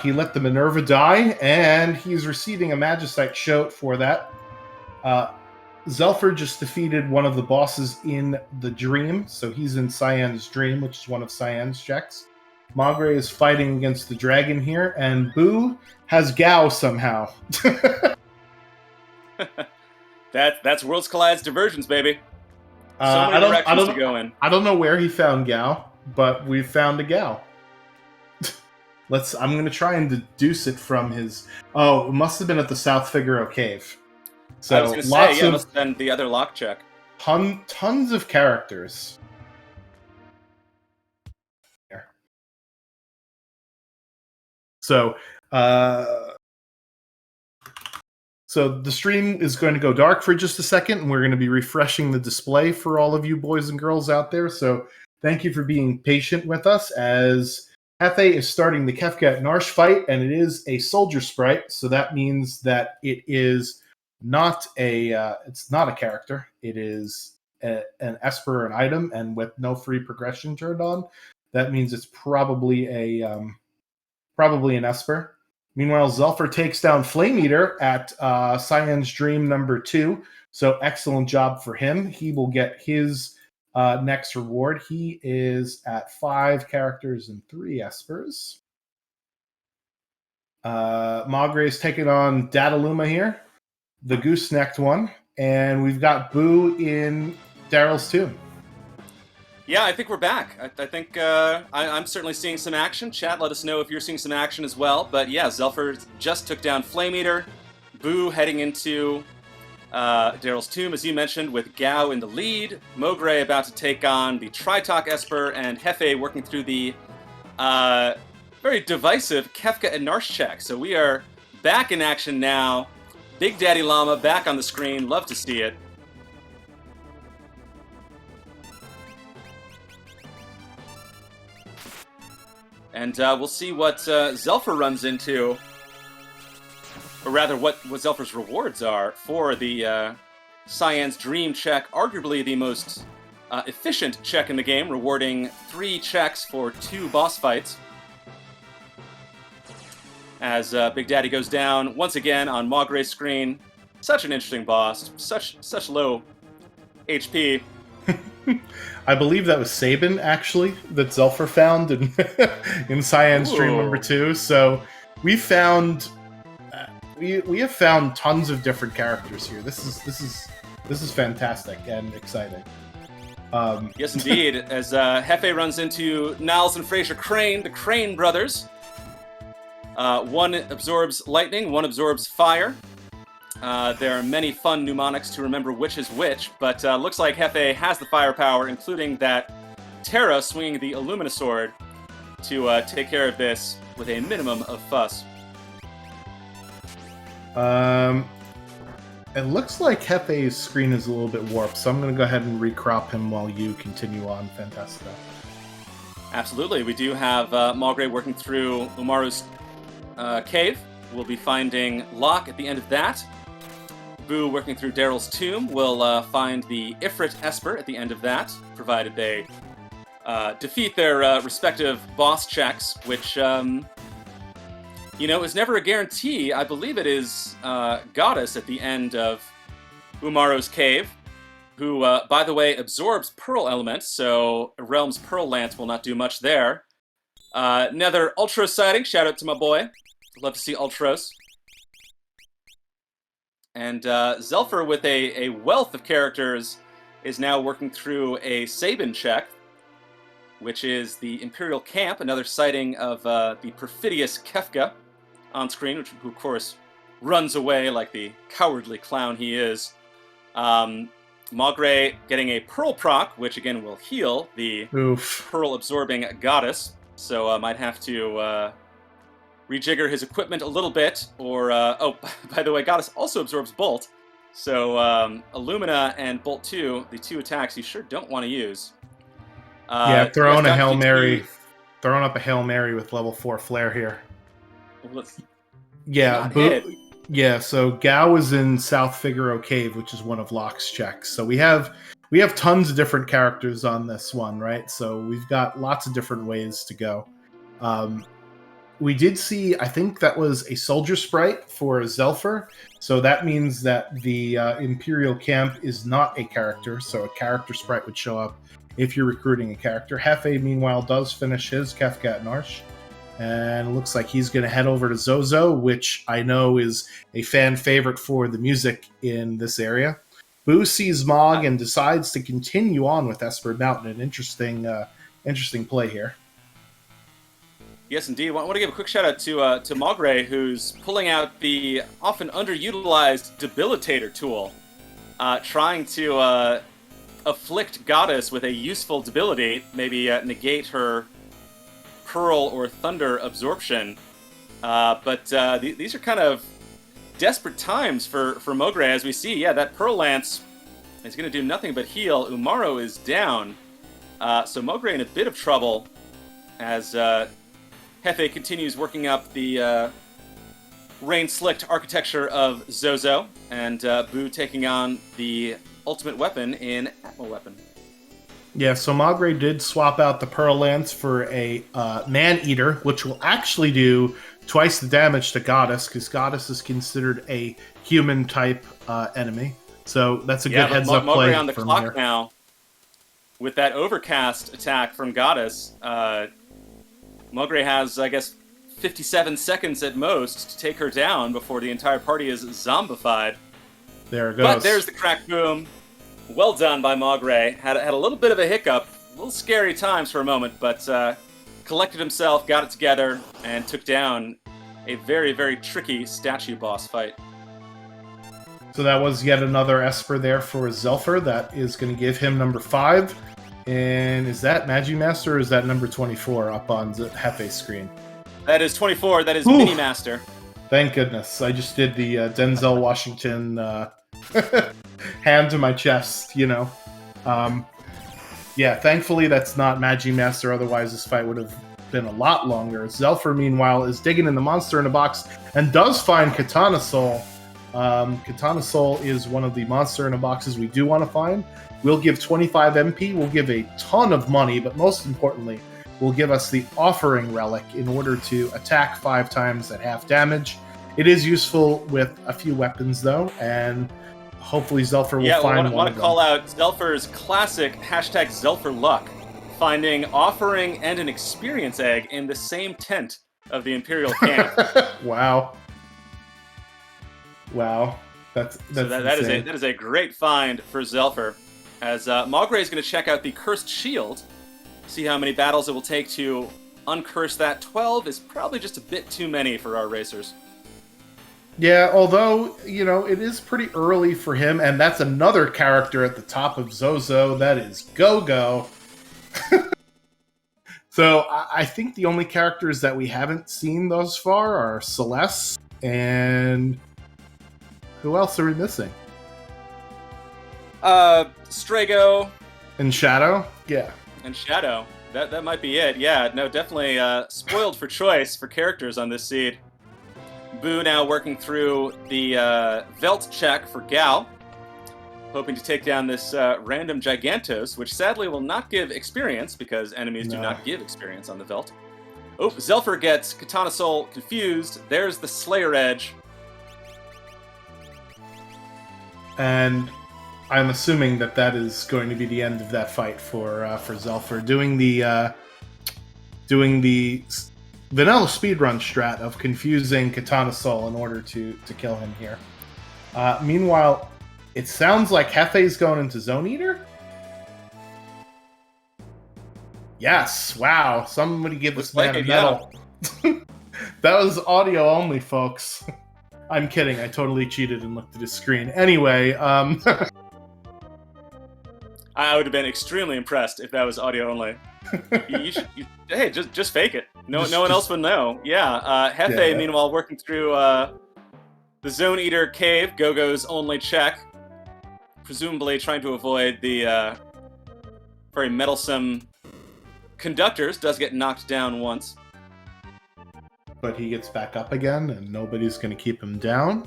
He let the Minerva die, and he's receiving a Magicite shout for that. Zelfer just defeated one of the bosses in the Dream, so he's in Cyan's Dream, which is one of Cyan's checks. Magre is fighting against the dragon here, and Boo has Gao somehow. That's Worlds Collide's diversions, baby. So many directions to go in. I don't know where he found Gao, but we found a Gao. I'm going to try and deduce it from his... Oh, it must have been at the South Figaro Cave. So I was going to say, yeah, it must have been the other lock check. Tons of characters. Here. So the stream is going to go dark for just a second, and we're going to be refreshing the display for all of you boys and girls out there. So thank you for being patient with us as Hefe is starting the Kefka Narsh fight, and it is a soldier sprite, so that means that it is not it's not a character. It is an Esper, an item, and with no free progression turned on, that means it's probably an Esper. Meanwhile, Zelfer takes down Flame Eater at Cyan's Dream number 2. So excellent job for him. He will get his next reward. He is at 5 characters and 3 Espers. Magre is taking on Dataluma here, the goose-necked one. And we've got Boo in Daryl's tomb. Yeah, I think we're back. I think I'm certainly seeing some action. Chat, let us know if you're seeing some action as well. But yeah, Zelfer just took down Flame Eater. Boo heading into Daryl's tomb, as you mentioned, with Gao in the lead. Mogre about to take on the Tritok Esper, and Hefe working through the very divisive Kefka and Narsh check. So we are back in action now. Big Daddy Llama back on the screen. Love to see it. And we'll see what Zelfer runs into, or rather what Zelfer's rewards are for the Cyan's Dream check, arguably the most efficient check in the game, rewarding 3 checks for 2 boss fights. as Big Daddy goes down once again on Maugray's screen. Such an interesting boss, such low HP. I believe that was Sabin, actually, that Zelfer found in Cyan Stream number 2. So we found we have found tons of different characters here. This is fantastic and exciting. Yes, indeed. As Hefe runs into Niles and Fraser Crane, the Crane brothers. One absorbs lightning, one absorbs fire. There are many fun mnemonics to remember which is which, but looks like Hefe has the firepower, including that Terra swinging the Illumina sword to take care of this with a minimum of fuss. It looks like Hefe's screen is a little bit warped, so I'm going to go ahead and recrop him while you continue on. Fantastic. Absolutely. We do have Maugray working through Umaru's cave. We'll be finding Locke at the end of that. Boo working through Daryl's tomb will find the Ifrit Esper at the end of that, provided they defeat their respective boss checks, which, is never a guarantee. I believe it is Goddess at the end of Umaru's cave, who, by the way, absorbs Pearl elements, so Realm's Pearl Lance will not do much there. Another Ultros sighting. Shout out to my boy. Love to see Ultros. And Zelfer, with a wealth of characters, is now working through a Sabin check, which is the Imperial Camp, another sighting of the perfidious Kefka on screen, who, of course, runs away like the cowardly clown he is. Maugray getting a Pearl proc, which, again, will heal the Pearl-absorbing Goddess, so might have to rejigger his equipment a little bit, or, by the way, Goddess also absorbs Bolt, so Illumina and Bolt 2, the two attacks you sure don't want to use. Throwing a Hail Mary, throwing up a Hail Mary with level 4 Flare here. So Gao is in South Figaro Cave, which is one of Locke's checks, so we have tons of different characters on this one, right? So we've got lots of different ways to go. We did see, I think that was a soldier sprite for Zelfer, so that means that the Imperial Camp is not a character, so a character sprite would show up if you're recruiting a character. Hefe, meanwhile, does finish his Kefka and Narsh, and it looks like he's going to head over to Zozo, which I know is a fan favorite for the music in this area. Boo sees Mog and decides to continue on with Esper Mountain, an interesting play here. Yes, indeed. I want to give a quick shout-out to Maugray, who's pulling out the often underutilized Debilitator tool, trying to afflict Goddess with a useful debilitate, maybe negate her Pearl or Thunder absorption. But these are kind of desperate times for Maugray, as we see. Yeah, that Pearl Lance is going to do nothing but heal. Umaru is down. So Maugray in a bit of trouble as Hefe continues working up the rain-slicked architecture of Zozo, and Boo taking on the ultimate weapon in Atmo Weapon. Yeah, so Maugray did swap out the Pearl Lance for a Man-Eater, which will actually do twice the damage to Goddess, because Goddess is considered a human-type enemy. So that's a good heads-up play on the from clock here. Now, with that Overcast attack from Goddess, Maugray has, I guess, 57 seconds at most to take her down before the entire party is zombified. There it goes. But there's the crack boom. Well done by Maugray. Had a little bit of a hiccup, a little scary times for a moment, but collected himself, got it together, and took down a very, very tricky statue boss fight. So that was yet another Esper there for Zelfer. That is going to give him number 5. And is that Magimaster or is that number 24 up on the Hefe's screen? That is 24. That is Mini Master. Thank goodness. I just did the Denzel Washington hand to my chest, thankfully that's not Magimaster. Otherwise, this fight would have been a lot longer. Zelfer, meanwhile, is digging in the monster in a box and does find Katana Soul. Katana Soul is one of the monster in a boxes we do want to find. We'll give 25 MP, we'll give a ton of money, but most importantly, will give us the Offering Relic in order to attack 5 times at half damage. It is useful with a few weapons, though, and hopefully Zelfer will find one of them. I want to call out Zelfer's classic hashtag Zelfer luck, finding Offering and an Experience Egg in the same tent of the Imperial camp. Wow. That is a great find for Zelfer, as Maugre is going to check out the Cursed Shield, see how many battles it will take to uncurse that. 12 is probably just a bit too many for our racers. Yeah, although, it is pretty early for him, and that's another character at the top of Zozo, that is Go-Go. So I think the only characters that we haven't seen thus far are Celeste, and who else are we missing? Strago. And Shadow? Yeah. And Shadow. That might be it. Yeah, no, definitely spoiled for choice for characters on this seed. Boo now working through the Velt check for Gal, hoping to take down this random Gigantos, which sadly will not give experience because enemies do not give experience on the Velt. Oh, Zelfer gets Katana Soul confused. There's the Slayer Edge. And I'm assuming that is going to be the end of that fight for Zelfer, doing the vanilla speedrun strat of confusing Katana Soul in order to kill him here. Meanwhile, it sounds like Hefe's going into Zone Eater? Yes, wow. Somebody give this man a medal. Yeah. That was audio only, folks. I'm kidding. I totally cheated and looked at his screen. Anyway, I would have been extremely impressed if that was audio only. Hey, just fake it. No one else would know. Yeah. Hefe, meanwhile, working through the Zone Eater cave, Go-Go's only check, presumably trying to avoid the very meddlesome conductors. Does get knocked down once, but he gets back up again, and nobody's going to keep him down.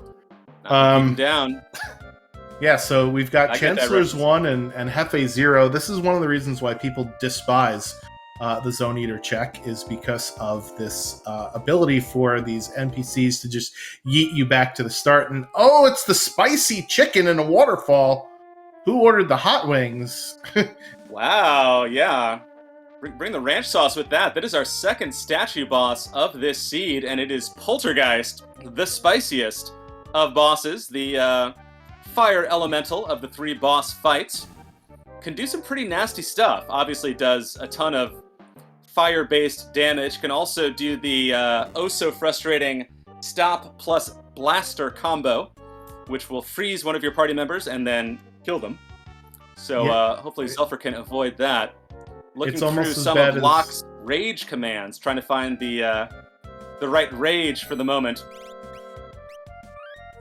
Keep him down. Yeah, so we've got Chancellor's 1 and Hefe 0. This is one of the reasons why people despise the Zone Eater check, is because of this ability for these NPCs to just yeet you back to the start. And, oh, it's the spicy chicken in a waterfall. Who ordered the hot wings? Wow, yeah. Bring the ranch sauce with that. That is our second statue boss of this seed, and it is Poltergeist, the spiciest of bosses. The fire elemental of the 3 boss fights. Can do some pretty nasty stuff. Obviously does a ton of fire-based damage. Can also do the oh-so-frustrating stop plus blaster combo, which will freeze one of your party members and then kill them. So hopefully Zelfer can avoid that. Looking through some of Locke's rage commands, trying to find the right rage for the moment.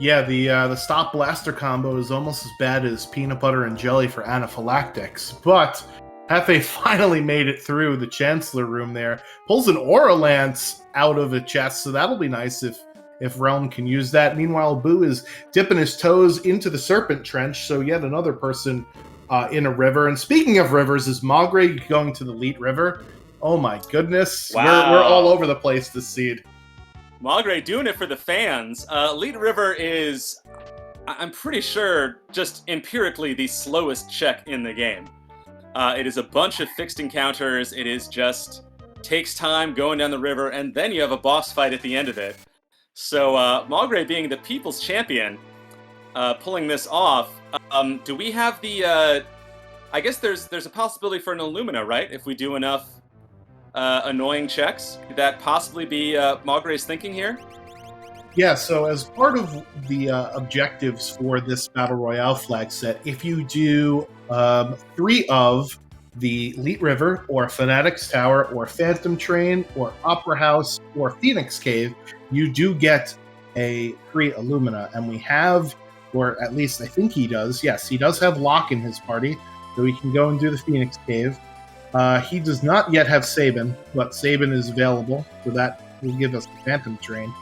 Yeah, the stop blaster combo is almost as bad as peanut butter and jelly for anaphylactics, but Hefe finally made it through the Chancellor room there. Pulls an Aura Lance out of a chest, so that'll be nice if Realm can use that. Meanwhile, Boo is dipping his toes into the Serpent Trench, so yet another person in a river. And speaking of rivers, is Maugre going to the Leet River? Oh my goodness. Wow. We're all over the place this seed. Maugre doing it for the fans. Leet River is, I'm pretty sure, just empirically the slowest check in the game. It is a bunch of fixed encounters. It is just takes time going down the river, and then you have a boss fight at the end of it. So Maugre being the people's champion, pulling this off. Do we have the? I guess there's a possibility for an Illumina, right? If we do enough annoying checks, could that possibly be Maugre's thinking here? Yeah, so as part of the objectives for this Battle Royale flag set, if you do 3 of the Leet River, or Fanatic's Tower, or Phantom Train, or Opera House, or Phoenix Cave, you do get a free Illumina. And we have, or at least I think he does, yes, he does have Locke in his party, so we can go and do the Phoenix Cave. He does not yet have Sabin, but Sabin is available, so that will give us the Phantom Train.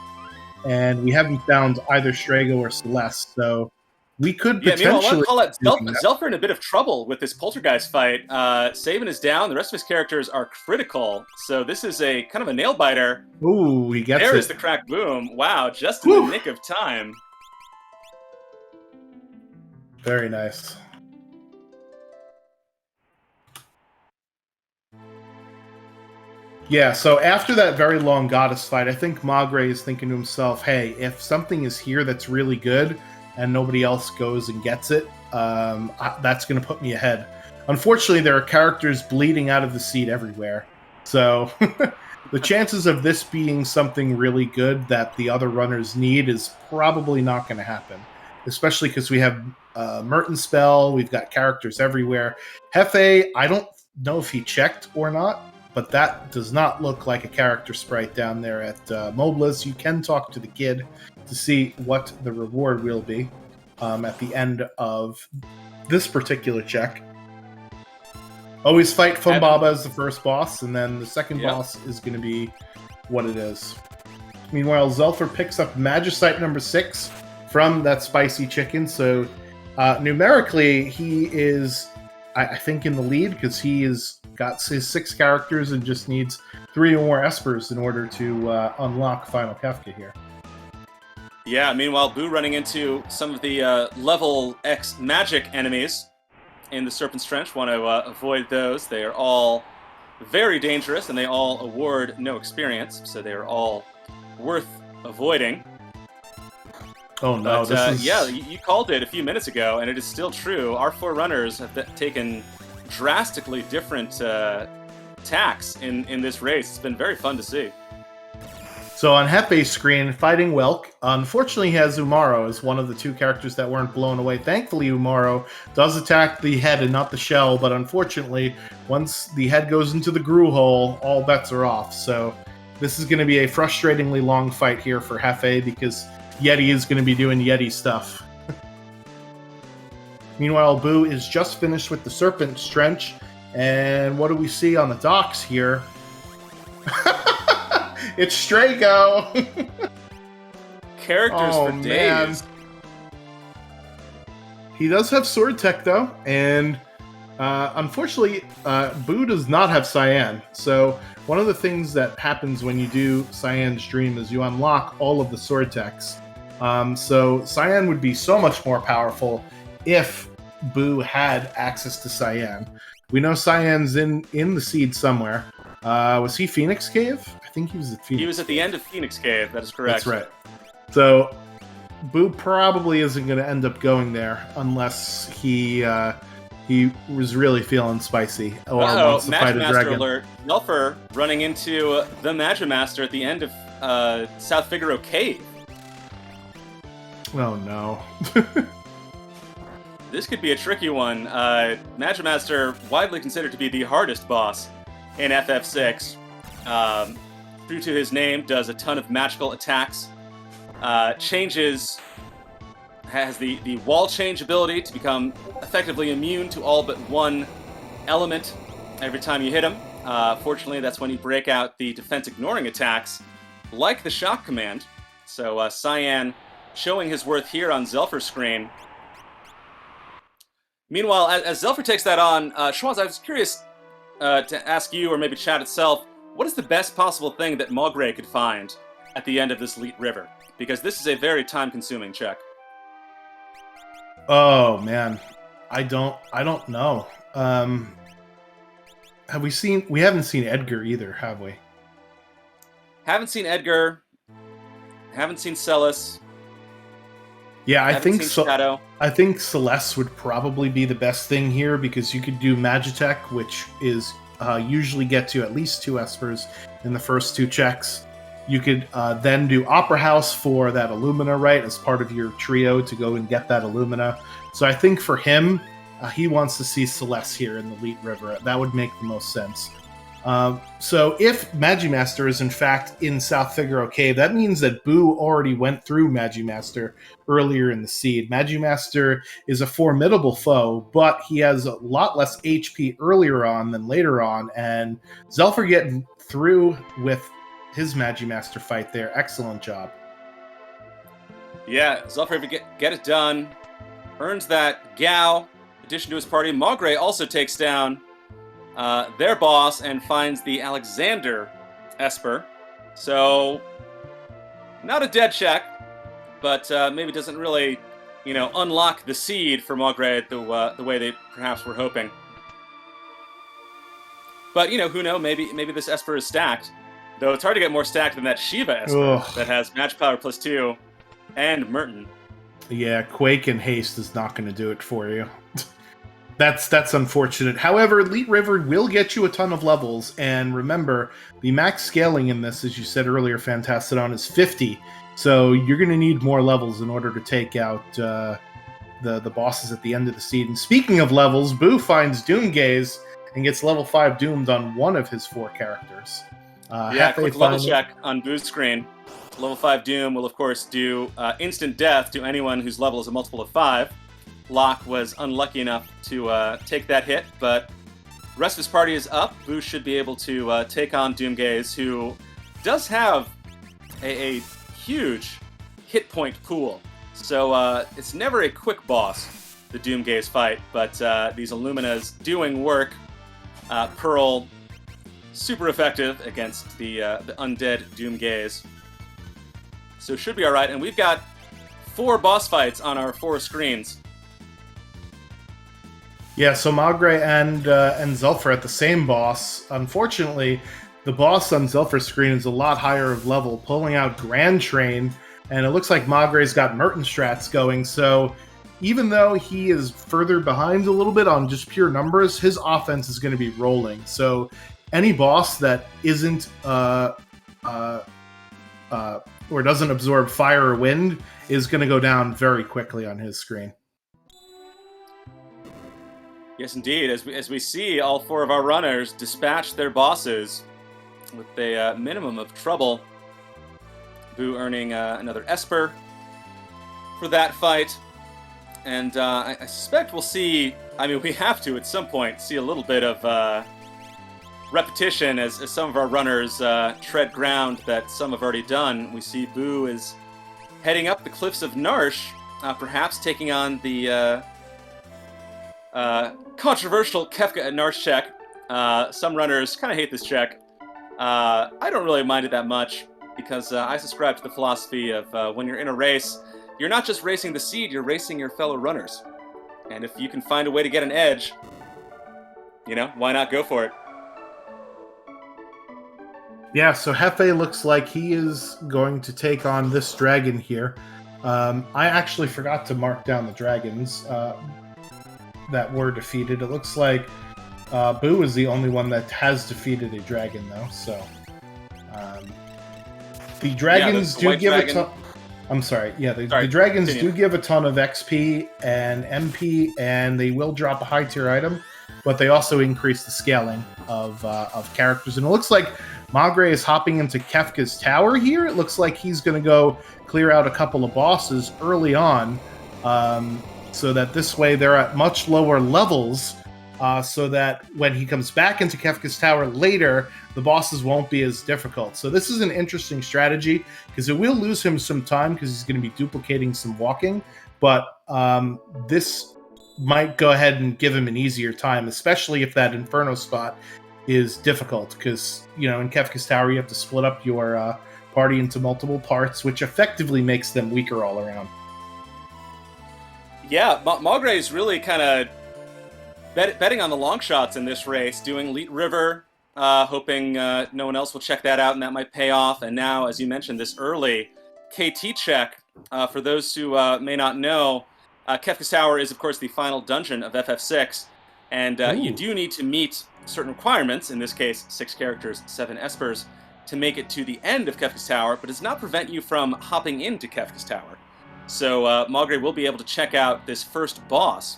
And we haven't found either Strago or Celeste, so We could Yeah, meanwhile, I want potentially to call out doing that. Zelfer in a bit of trouble with this Poltergeist fight. Saban is down. The rest of his characters are critical. So this is a kind of a nail-biter. Ooh, he gets There it. is the crack boom. Wow, just in Whew. the nick of time. Very nice. Yeah, so after that very long goddess fight, I think Magre is thinking to himself, hey, if something is here that's really good and nobody else goes and gets it, that's going to put me ahead. Unfortunately, there are characters bleeding out of the seat everywhere. So the chances of this being something really good that the other runners need is probably not going to happen, especially because we have Merton Spell, we've got characters everywhere. Hefe, I don't know if he checked or not, but that does not look like a character sprite down there at Mobliz. You can talk to the kid to see what the reward will be at the end of this particular check. Always fight Fumbaba as the first boss, and then the second boss is going to be what it is. Meanwhile, Zelfer picks up Magicite number 6 from that spicy chicken, so numerically he is, I think, in the lead because he is got his 6 characters and just needs 3 or more Espers in order to unlock Final Kefka here. Yeah, meanwhile, Boo running into some of the level X magic enemies in the Serpent's Trench. Want to avoid those. They are all very dangerous, and they all award no experience, so they are all worth avoiding. Oh no, but, yeah, you called it a few minutes ago, and it is still true. Our 4 runners have taken drastically different tacks in this race. It's been very fun to see. So on Hefe's screen, fighting Welk. Unfortunately, he has Umaro as one of the 2 characters that weren't blown away. Thankfully, Umaro does attack the head and not the shell, but unfortunately, once the head goes into the Gru hole, all bets are off. So this is going to be a frustratingly long fight here for Hefe because Yeti is going to be doing Yeti stuff. Meanwhile, Boo is just finished with the Serpent's Trench, and what do we see on the docks here? It's Strago! Characters for days. He does have Sword Tech, though, and unfortunately, Boo does not have Cyan. So one of the things that happens when you do Cyan's Dream is you unlock all of the Sword Techs. So Cyan would be so much more powerful if Boo had access to Cyan. We know Cyan's in the seed somewhere. Was he Phoenix Cave? I think he was at Phoenix Cave. He was at the end of Phoenix Cave, that is correct. That's right. So Boo probably isn't going to end up going there unless he was really feeling spicy or wants to fight a dragon. Alert. Nelfer running into the Magimaster at the end of South Figaro Cave. Oh no. This could be a tricky one. Magimaster, widely considered to be the hardest boss in FF6. True to his name, does a ton of magical attacks. Has the wall change ability to become effectively immune to all but one element every time you hit him. Fortunately, that's when you break out the defense ignoring attacks, like the shock command. So Cyan showing his worth here on Zelfer's screen. Meanwhile, as Zelfer takes that on, Schwaz, I was curious to ask you, or maybe chat itself, what is the best possible thing that Mogre could find at the end of this Leet River? Because this is a very time-consuming check. Oh man, I don't know. We haven't seen Edgar either, have we? Haven't seen Edgar. Haven't seen Celis. Yeah, I think Shadow. I think Celeste would probably be the best thing here because you could do Magitech, which is usually get to at least 2 Espers in the first 2 checks. You could then do Opera House for that Illumina, right, as part of your trio to go and get that Illumina. So I think for him, he wants to see Celeste here in the Leet River. That would make the most sense. So if Magimaster is in fact in South Figaro Cave, that means that Boo already went through Magimaster earlier in the seed. Magimaster is a formidable foe, but he has a lot less HP earlier on than later on, and Zelfer getting through with his Magimaster fight there. Excellent job. Yeah, Zelfer get it done. earns that Gao addition to his party. Maugre also takes down their boss and finds the Alexander Esper. So, not a dead check, but maybe doesn't really, unlock the seed for Maugre the way they perhaps were hoping. But, who knows? Maybe this Esper is stacked. Though it's hard to get more stacked than that Shiva Esper that has Match Power +2 and Merton. Yeah, Quake and Haste is not going to do it for you. That's unfortunate. However, Elite River will get you a ton of levels, and remember, the max scaling in this, as you said earlier, Fantastodon, is 50. So you're going to need more levels in order to take out the bosses at the end of the seed. And speaking of levels, Boo finds Doomgaze and gets level 5 doomed on one of his 4 characters. Quick level check on Boo's screen. Level 5 Doom will, of course, do instant death to anyone whose level is a multiple of 5. Locke was unlucky enough to take that hit, but the rest of his party is up. Boo should be able to take on Doomgaze, who does have a huge hit point pool. So it's never a quick boss, the Doomgaze fight, but these Illuminas doing work. Pearl, super effective against the undead Doomgaze. So it should be alright, and we've got 4 boss fights on our 4 screens. Yeah, so Maugre and Zelf are at the same boss. Unfortunately, the boss on Zelfer's screen is a lot higher of level, pulling out Grand Train, and it looks like Maugre's got Merton strats going, so even though he is further behind a little bit on just pure numbers, his offense is going to be rolling. So any boss that isn't or doesn't absorb fire or wind is going to go down very quickly on his screen. Yes, indeed. As we see, all 4 of our runners dispatch their bosses with a minimum of trouble. Boo earning another Esper for that fight. And I suspect we'll see, we have to at some point see a little bit of repetition as some of our runners tread ground that some have already done. We see Boo is heading up the cliffs of Narsh, perhaps taking on the controversial Kefka at Narsh check. Some runners kind of hate this check. I don't really mind it that much because I subscribe to the philosophy of when you're in a race, you're not just racing the seed, you're racing your fellow runners. And if you can find a way to get an edge, why not go for it? Yeah, so Hefe looks like he is going to take on this dragon here. I actually forgot to mark down the dragons that were defeated. It looks like Boo is the only one that has defeated a dragon, though. So the dragons do give a ton. I'm sorry. Yeah, the dragons do give a ton of XP and MP, and they will drop a high tier item, but they also increase the scaling of characters. And it looks like Maugre is hopping into Kefka's tower here. It looks like he's going to go clear out a couple of bosses early on, so that this way they're at much lower levels, so that when he comes back into Kefka's tower later, the bosses won't be as difficult. So this is an interesting strategy, because it will lose him some time because he's going to be duplicating some walking, but this might go ahead and give him an easier time, especially if that Inferno spot is difficult, because, in Kefka's tower you have to split up your party into multiple parts, which effectively makes them weaker all around. Yeah, Maugre is really kind of betting on the long shots in this race, doing Elite River, hoping no one else will check that out and that might pay off. And now, as you mentioned, this early KT check, for those who may not know, Kefka's Tower is, of course, the final dungeon of FF6, and you do need to meet certain requirements, in this case, 6 characters, 7 Espers, to make it to the end of Kefka's Tower, but does not prevent you from hopping into Kefka's Tower. So Maugre will be able to check out this first boss.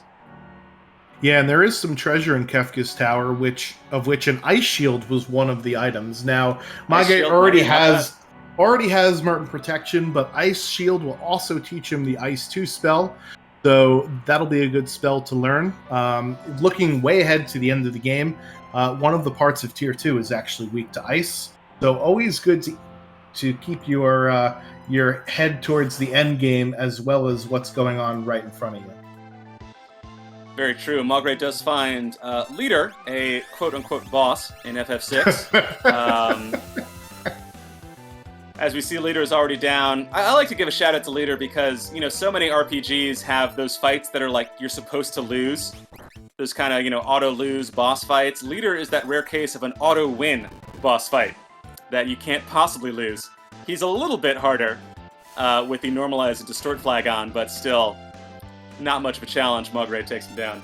Yeah, and there is some treasure in Kefka's Tower, of which an Ice Shield was one of the items. Now, Maugre already has Merton Protection, but Ice Shield will also teach him the Ice 2 spell, so that'll be a good spell to learn. Looking way ahead to the end of the game, one of the parts of Tier 2 is actually weak to Ice, so always good to keep your head towards the end game as well as what's going on right in front of you. Very true. Magre does find Leader, a quote-unquote boss in FF6. As we see, Leader is already down. I like to give a shout out to Leader because, you know, so many RPGs have those fights that are like you're supposed to lose. Those kind of, you know, auto-lose boss fights. Leader is that rare case of an auto-win boss fight that you can't possibly lose. He's a little bit harder with the normalize and distort flag on, but still not much of a challenge. Magre takes him down.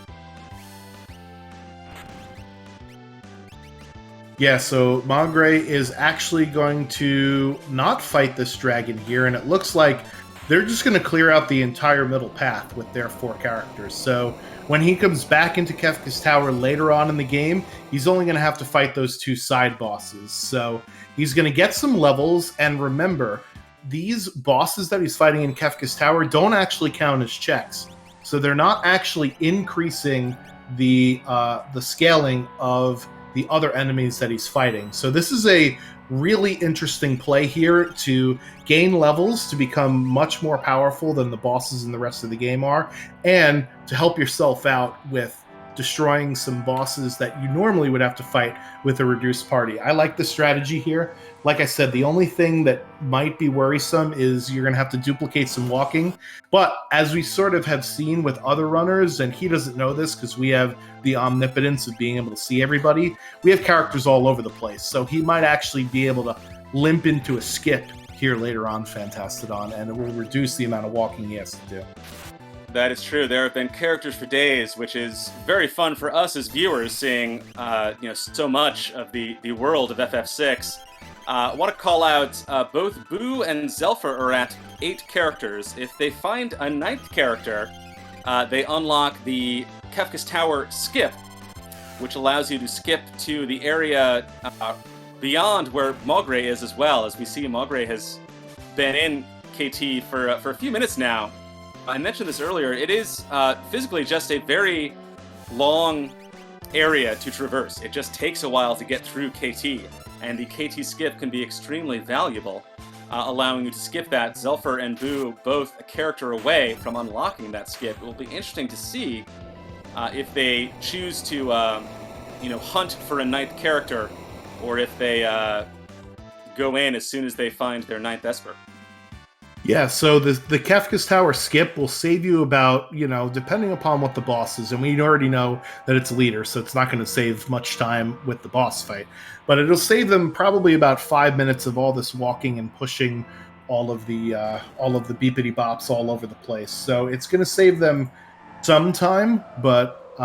Yeah, so Magre is actually going to not fight this dragon here, and it looks like they're just going to clear out the entire middle path with their 4 characters. So when he comes back into Kefka's Tower later on in the game, he's only going to have to fight those 2 side bosses. So he's going to get some levels, and remember, these bosses that he's fighting in Kefka's Tower don't actually count as checks. So they're not actually increasing the scaling of the other enemies that he's fighting. So this is a really interesting play here to gain levels to become much more powerful than the bosses in the rest of the game are, and to help yourself out with destroying some bosses that you normally would have to fight with a reduced party. I like the strategy here. Like I said, the only thing that might be worrisome is you're going to have to duplicate some walking. But as we sort of have seen with other runners, and he doesn't know this because we have the omnipotence of being able to see everybody, we have characters all over the place. So he might actually be able to limp into a skip here later on, Fantastodon, and it will reduce the amount of walking he has to do. That is true. There have been characters for days, which is very fun for us as viewers, seeing you know, so much of the world of FF6. I want to call out both Boo and Zelfer are at 8 characters. If they find a 9th character, they unlock the Kefka's Tower skip, which allows you to skip to the area beyond where Magre is as well. As we see, Magre has been in KT for a few minutes now. I mentioned this earlier. It is physically just a very long area to traverse. It just takes a while to get through KT, and the KT skip can be extremely valuable, allowing you to skip that. Zelfer and Boo both a character away from unlocking that skip. It will be interesting to see if they choose to you know, hunt for a 9th character, or if they go in as soon as they find their 9th Esper. Yeah, so the Kefka's Tower skip will save you about, you know, depending upon what the boss is, and we already know that it's Leader, so it's not going to save much time with the boss fight, but it'll save them probably about 5 minutes of all this walking and pushing all of the beepity bops all over the place. So it's going to save them some time, but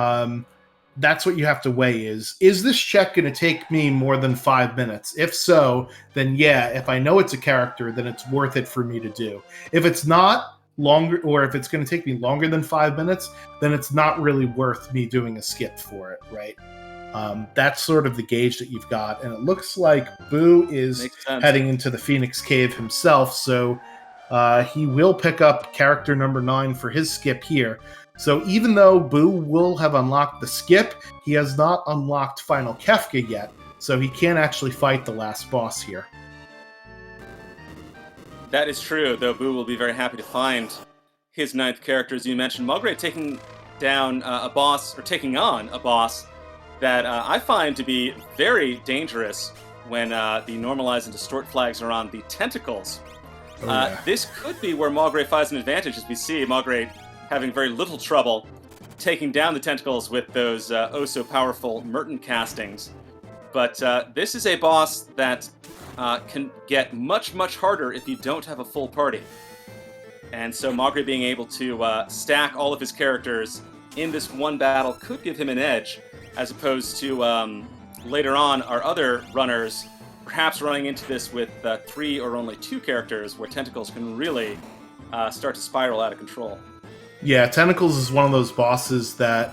that's what you have to weigh is this check going to take me more than 5 minutes? If so, then yeah, if I know it's a character, then it's worth it for me to do. If it's not longer, or if it's going to take me longer than 5 minutes, then it's not really worth me doing a skip for it, right? That's sort of the gauge that you've got, and it looks like Boo is heading into the Phoenix Cave himself, so he will pick up character number 9 for his skip here. So even though Boo will have unlocked the skip, he has not unlocked Final Kefka yet, so he can't actually fight the last boss here. That is true, though Boo will be very happy to find his 9th character. As you mentioned, Magre taking down a boss, or taking on a boss that I find to be very dangerous when the normalize and distort flags are on the tentacles. Oh, yeah. This could be where Magre finds an advantage, as we see Magre having very little trouble taking down the tentacles with those oh-so-powerful Merton castings. But this is a boss that can get much, much harder if you don't have a full party. And so Magre being able to stack all of his characters in this one battle could give him an edge, as opposed to later on our other runners perhaps running into this with 3 or only 2 characters, where tentacles can really start to spiral out of control. Yeah, Tentacles is one of those bosses that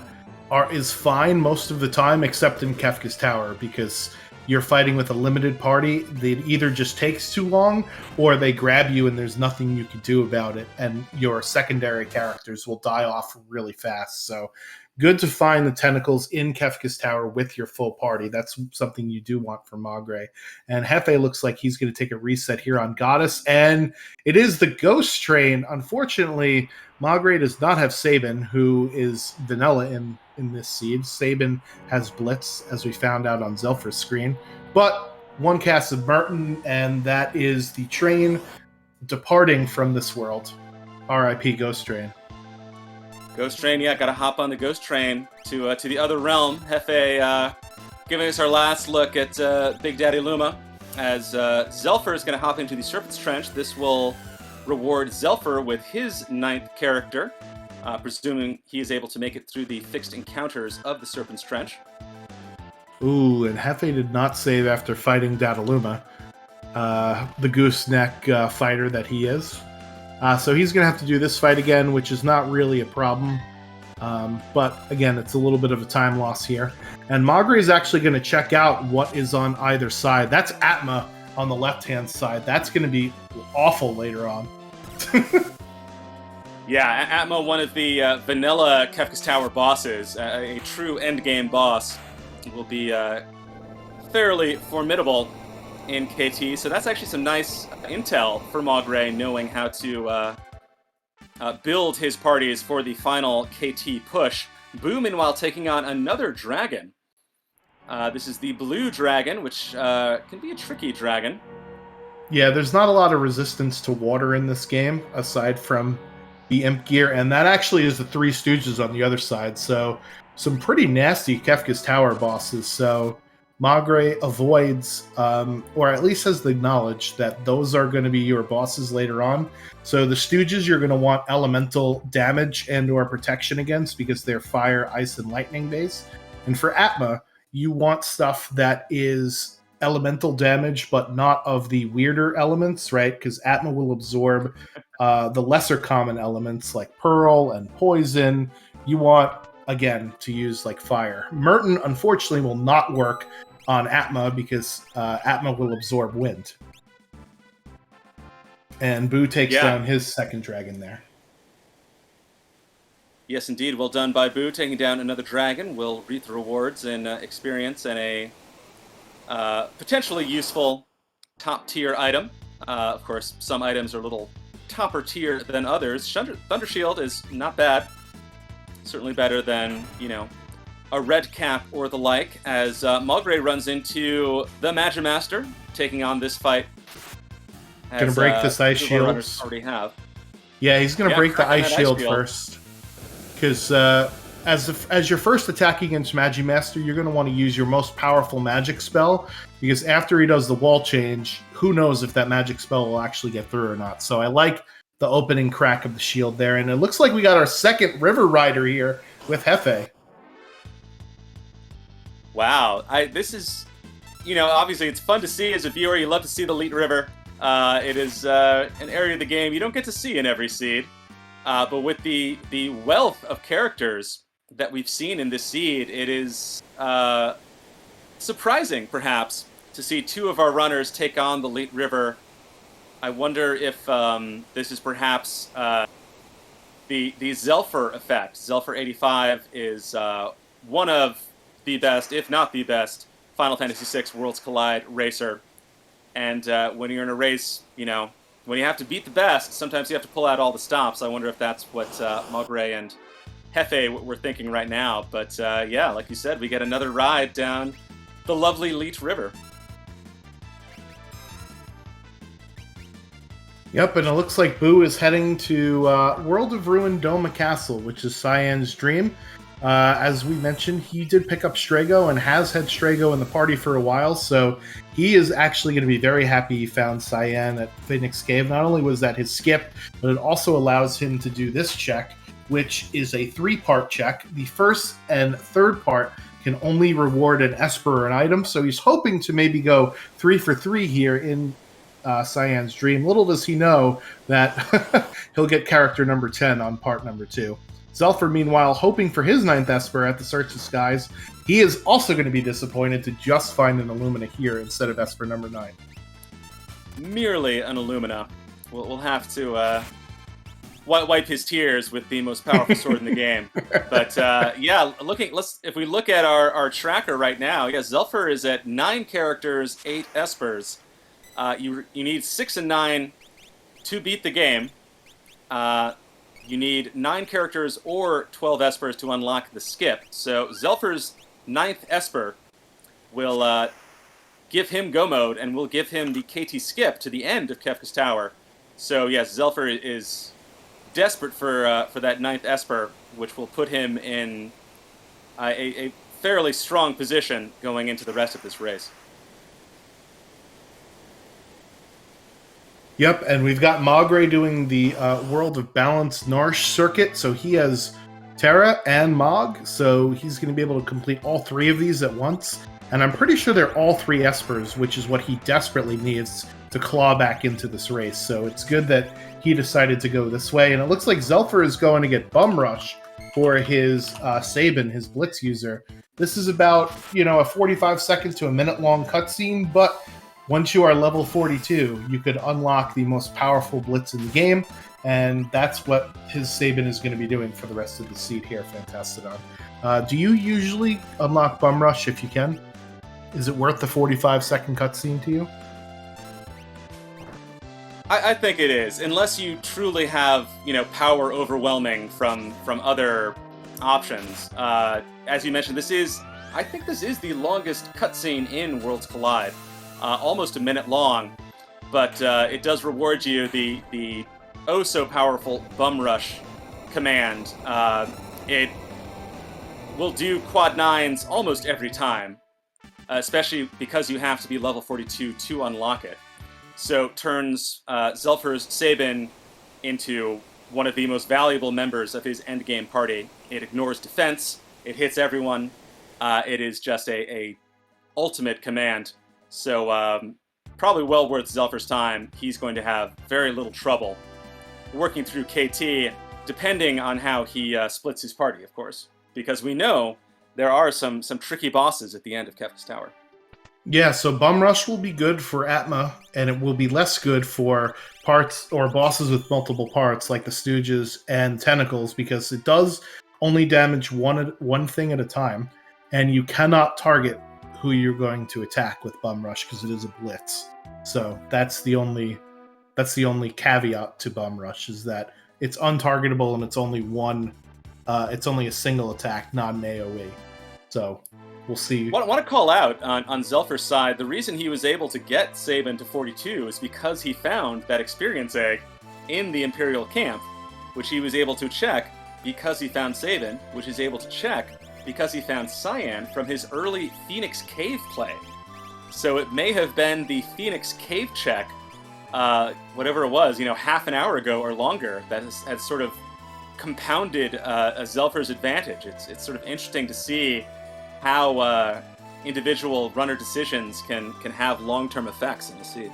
is fine most of the time, except in Kefka's Tower, because you're fighting with a limited party. It either just takes too long, or they grab you and there's nothing you can do about it, and your secondary characters will die off really fast. So good to find the tentacles in Kefka's Tower with your full party. That's something you do want from Magre. And Hefe looks like he's going to take a reset here on Goddess, and it is the Ghost Train. Unfortunately, Magre does not have Sabin, who is vanilla in this seed. Sabin has Blitz, as we found out on Zelfer's screen. But one cast of Merton, and that is the train departing from this world. R.I.P. Ghost Train. Ghost Train, yeah, gotta hop on the Ghost Train to the other realm. Hefe giving us our last look at Big Daddy Luma, as Zelfer is gonna hop into the Serpent's Trench. This will reward Zelfer with his 9th character, presuming he is able to make it through the fixed encounters of the Serpent's Trench. Ooh, and Hefe did not save after fighting Dadaluma, the gooseneck fighter that he is. So he's going to have to do this fight again, which is not really a problem. But again, it's a little bit of a time loss here. And Magre is actually going to check out what is on either side. That's Atma on the left-hand side. That's going to be awful later on. Yeah, Atma, one of the vanilla Kefka's Tower bosses, a true endgame boss, will be fairly formidable in KT. So that's actually some nice intel for Magre, knowing how to build his parties for the final KT push. Boo, meanwhile, taking on another dragon. This is the blue dragon, which can be a tricky dragon. Yeah, there's not a lot of resistance to water in this game, aside from the Imp Gear, and that actually is the Three Stooges on the other side, so some pretty nasty Kefka's Tower bosses. So Magre avoids, or at least has the knowledge that those are going to be your bosses later on. So the Stooges you're going to want elemental damage and or protection against because they're fire, ice, and lightning based. And for Atma, you want stuff that is elemental damage, but not of the weirder elements, right? Because Atma will absorb the lesser common elements like Pearl and Poison. You want, again, to use like Fire. Merton, unfortunately, will not work on Atma because Atma will absorb Wind. And Boo takes down his second dragon there. Yes, indeed. Well done by Boo, taking down another dragon. Will reap the rewards in experience and a potentially useful top-tier item. Of course, some items are a little topper tier than others. Thunder Shield is not bad. Certainly better than, you know, a red cap or the like, as Magre runs into the Magimaster, taking on this fight. Gonna break this ice shield. Already have. Yeah, he's gonna break the ice shield first. Because as your first attack against Magimaster, you're gonna want to use your most powerful magic spell, because after he does the wall change, who knows if that magic spell will actually get through or not. So I like the opening crack of the shield there, and it looks like we got our second River Rider here with Hefe. Wow, this is, you know, obviously it's fun to see as a viewer. You love to see the Leet River. It is an area of the game you don't get to see in every seed. But with the wealth of characters that we've seen in this seed, it is surprising, perhaps, to see two of our runners take on the Leet River. I wonder if this is perhaps the Zelfer effect. Zelfer 85 is one of the best, if not the best, Final Fantasy VI Worlds Collide racer. And when you're in a race, you know, when you have to beat the best, sometimes you have to pull out all the stops. I wonder if that's what Magre and Hefe were thinking right now. But yeah, like you said, we get another ride down the lovely Leet River. Yep, and it looks like Boo is heading to World of Ruin Doma Castle, which is Cyan's dream. As we mentioned, he did pick up Strago and has had Strago in the party for a while, so he is actually going to be very happy he found Cyan at Phoenix Cave. Not only was that his skip, but it also allows him to do this check, which is a 3-part check. The first and third part can only reward an Esper or an item, so he's hoping to maybe go 3 for 3 here in Cyan's dream. Little does he know that he'll get character number 10 on part number 2. Zelfer, meanwhile, hoping for his 9th Esper at the Search the Skies. He is also going to be disappointed to just find an Illumina here instead of Esper number 9. Merely an Illumina. We'll have to wipe his tears with the most powerful sword in the game. But yeah, if we look at our tracker right now, yeah, Zelfer is at 9 characters, 8 espers. You need 6 and 9 to beat the game. You need 9 characters or 12 espers to unlock the skip. So Zelfer's 9th esper will give him go mode, and will give him the KT skip to the end of Kefka's Tower. So yes, Zelfer is desperate for that 9th esper, which will put him in a fairly strong position going into the rest of this race. Yep, and we've got Magre doing the World of Balance Narsh circuit, so he has Terra and Mog, so he's going to be able to complete all 3 of these at once. And I'm pretty sure they're all 3 espers, which is what he desperately needs to claw back into this race. So it's good that he decided to go this way. And it looks like Zelfer is going to get Bum Rush for his Sabin, his Blitz user. This is about, a 45 second to a minute long cutscene, but once you are level 42, you could unlock the most powerful Blitz in the game, and that's what his Sabin is going to be doing for the rest of the seed here, Fantastodon. Do you usually unlock Bum Rush if you can? Is it worth the 45 second cutscene to you? I think it is, unless you truly have, power overwhelming from other options. As you mentioned, I think this is the longest cutscene in Worlds Collide. Almost a minute long, but it does reward you the oh so powerful Bum Rush command. It will do quad 9s almost every time, especially because you have to be level 42 to unlock it. So turns Zelfer's Sabin into one of the most valuable members of his endgame party. It ignores defense, it hits everyone, it is just a ultimate command. So probably well worth Zelfer's time. He's going to have very little trouble working through KT, depending on how he splits his party, of course. Because we know there are some tricky bosses at the end of Kefka's Tower. Yeah, so Bum Rush will be good for Atma, and it will be less good for parts or bosses with multiple parts, like the Stooges and Tentacles, because it does only damage one thing at a time, and you cannot target who you're going to attack with Bum Rush because it is a blitz. So that's the only caveat to Bum Rush, is that it's untargetable and it's only a single attack, not an AoE. So we'll see. I want to call out on Zelfer's side, the reason he was able to get Sabin to 42 is because he found that experience egg in the Imperial camp, which he was able to check because he found Sabin, which he's able to check because he found Cyan from his early Phoenix Cave play. So it may have been the Phoenix Cave check, whatever it was, half an hour ago or longer, that has sort of compounded a Zelfer's advantage. It's sort of interesting to see how individual runner decisions can have long-term effects in the seed.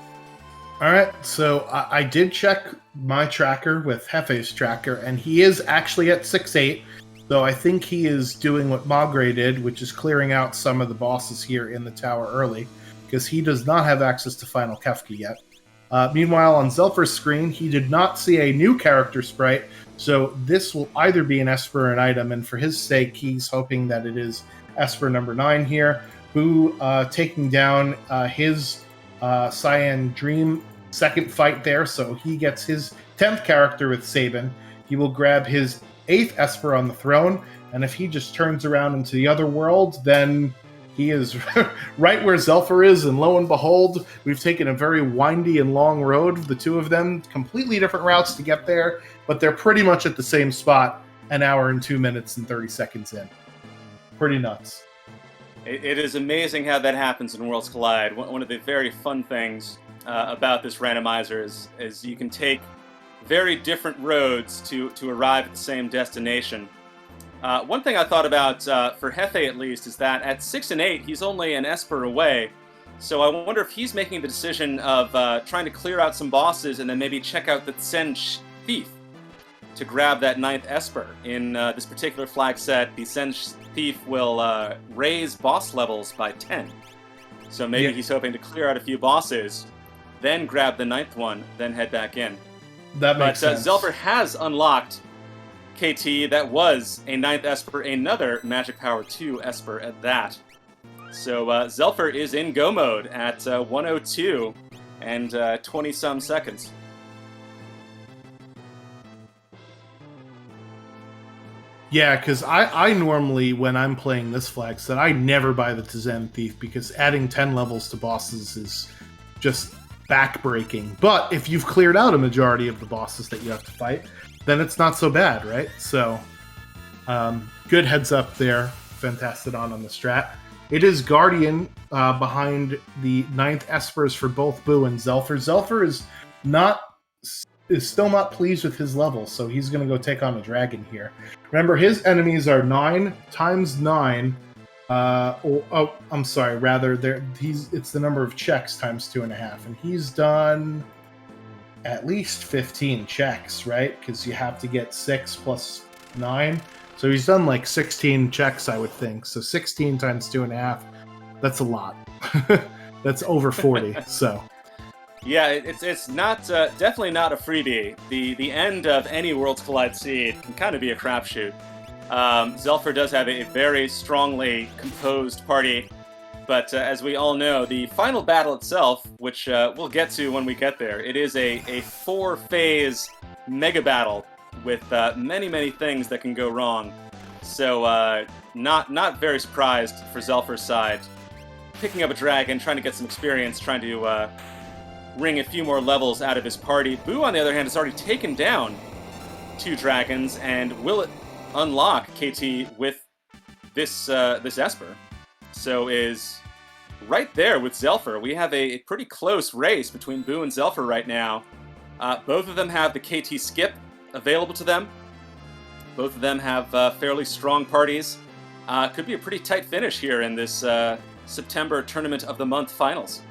All right, so I did check my tracker with Hefe's tracker, and he is actually at 6-8. So I think he is doing what Magre did, which is clearing out some of the bosses here in the tower early, because he does not have access to Final Kefka yet. Meanwhile, on Zelfer's screen, he did not see a new character sprite, so this will either be an Esper or an item, and for his sake, he's hoping that it is Esper number 9 here, who taking down his Cyan Dream second fight there, so he gets his 10th character with Sabin. He will grab his 8th Esper on the throne, and if he just turns around into the other world, then he is right where Zelfer is, and lo and behold, we've taken a very windy and long road, the two of them, completely different routes to get there, but they're pretty much at the same spot, an hour and 2 minutes and 30 seconds in. Pretty nuts. It is amazing how that happens in Worlds Collide. One of the very fun things about this randomizer is you can take very different roads to arrive at the same destination. One thing I thought about, for Hefe at least, is that at 6 and 8, he's only an Esper away. So I wonder if he's making the decision of trying to clear out some bosses and then maybe check out the Tsen Thief to grab that 9th Esper. In this particular flag set, the Tsen Thief will raise boss levels by 10. So maybe he's hoping to clear out a few bosses, then grab the 9th one, then head back in. That But makes sense. Zelfer has unlocked KT. That was a 9th Esper, another Magic Power 2 Esper at that. So Zelfer is in go mode at 102 and 20-some seconds. Yeah, because I normally, when I'm playing this flag set, I never buy the Tizen Thief because adding 10 levels to bosses is just backbreaking. But if you've cleared out a majority of the bosses that you have to fight, then it's not so bad, right? So, good heads up there, Fantastodon on the strat. It is Guardian behind the 9th Espers for both Boo and Zelfer. Zelfer is still not pleased with his level, so he's going to go take on a dragon here. Remember, his enemies are 9 times 9. I'm sorry. Rather, it's the number of checks times 2.5, and he's done at least 15 checks, right? Because you have to get 6 plus 9. So he's done like 16 checks, I would think. So 16 times 2.5, that's a lot. That's over 40. So. Yeah, it's not definitely not a freebie. The end of any Worlds Collide seed can kind of be a crapshoot. Zelfer does have a very strongly composed party, but as we all know, the final battle itself, which we'll get to when we get there, it is a 4-phase mega battle with many things that can go wrong. So not very surprised for Zelfer's side, picking up a dragon, trying to get some experience, trying to wring a few more levels out of his party. Boo, on the other hand, has already taken down 2 dragons, and will it unlock KT with this Esper? So is right there with Zelfer. We have a pretty close race between Boo and Zelfer right now. Both of them have the KT skip available to them. Both of them have fairly strong parties. Could be a pretty tight finish here in this September Tournament of the Month finals.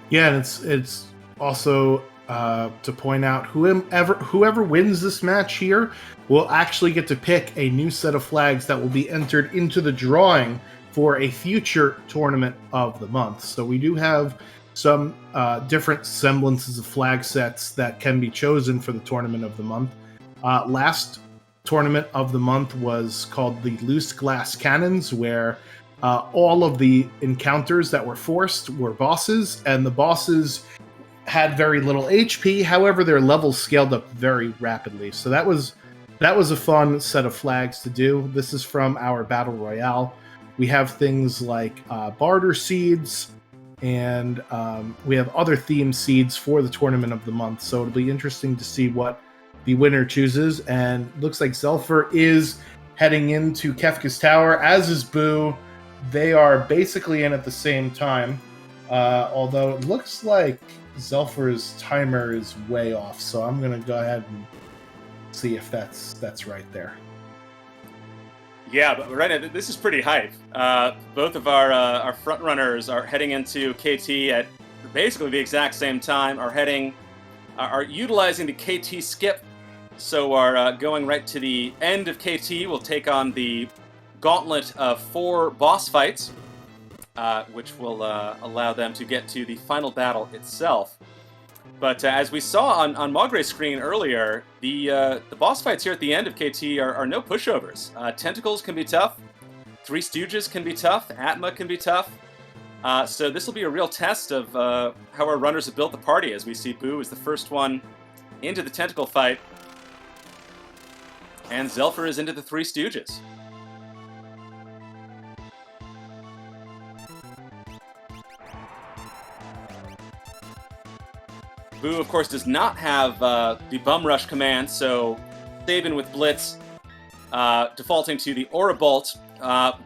Yeah, and it's also to point out whoever wins this match here will actually get to pick a new set of flags that will be entered into the drawing for a future Tournament of the Month. So we do have some different semblances of flag sets that can be chosen for the Tournament of the Month. Last Tournament of the Month was called the Loose Glass Cannons, where all of the encounters that were forced were bosses, and the bosses had very little HP. However, their levels scaled up very rapidly. So that was a fun set of flags to do. This is from our Battle Royale. We have things like barter seeds, and we have other theme seeds for the Tournament of the Month. So it'll be interesting to see what the winner chooses. And looks like Zelfer is heading into Kefka's Tower, as is Boo. They are basically in at the same time, although it looks like Zelfer's timer is way off, so I'm going to go ahead and see if that's right there. Yeah, but right now, this is pretty hype. Both of our front runners are heading into KT at basically the exact same time, are utilizing the KT skip, so are going right to the end of KT. We'll take on the gauntlet of 4 boss fights, which will allow them to get to the final battle itself. But as we saw on Maugre's screen earlier, the boss fights here at the end of KT are no pushovers. Tentacles can be tough, Three Stooges can be tough, Atma can be tough. So this will be a real test of how our runners have built the party, as we see Boo is the first one into the tentacle fight, and Zelfer is into the Three Stooges. Boo, of course, does not have the Bum Rush command, so Sabin with Blitz, defaulting to the Aura Bolt.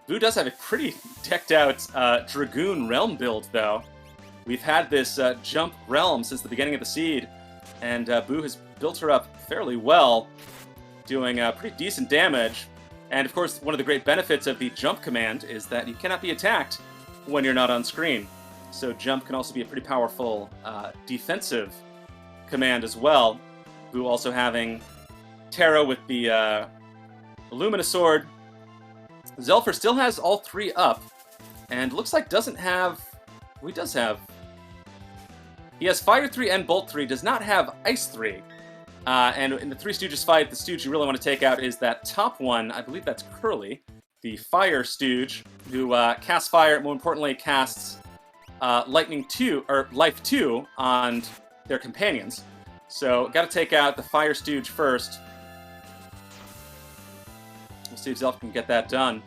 Boo does have a pretty decked-out Dragoon Realm build, though. We've had this Jump Realm since the beginning of the seed, and Boo has built her up fairly well, doing pretty decent damage. And, of course, one of the great benefits of the Jump command is that you cannot be attacked when you're not on screen. So Jump can also be a pretty powerful defensive command as well. Boo also having Terra with the Illumina Sword. Zelfer still has all 3 up, and looks like doesn't have... Well, he does have... He has Fire 3 and Bolt 3, does not have Ice 3. And in the Three Stooges fight, the Stooge you really want to take out is that top one. I believe that's Curly, the Fire Stooge, who casts fire, more importantly, casts Lightning 2, or Life 2 on their companions. So, got to take out the Fire Stooge first. We'll see if Zelf can get that done.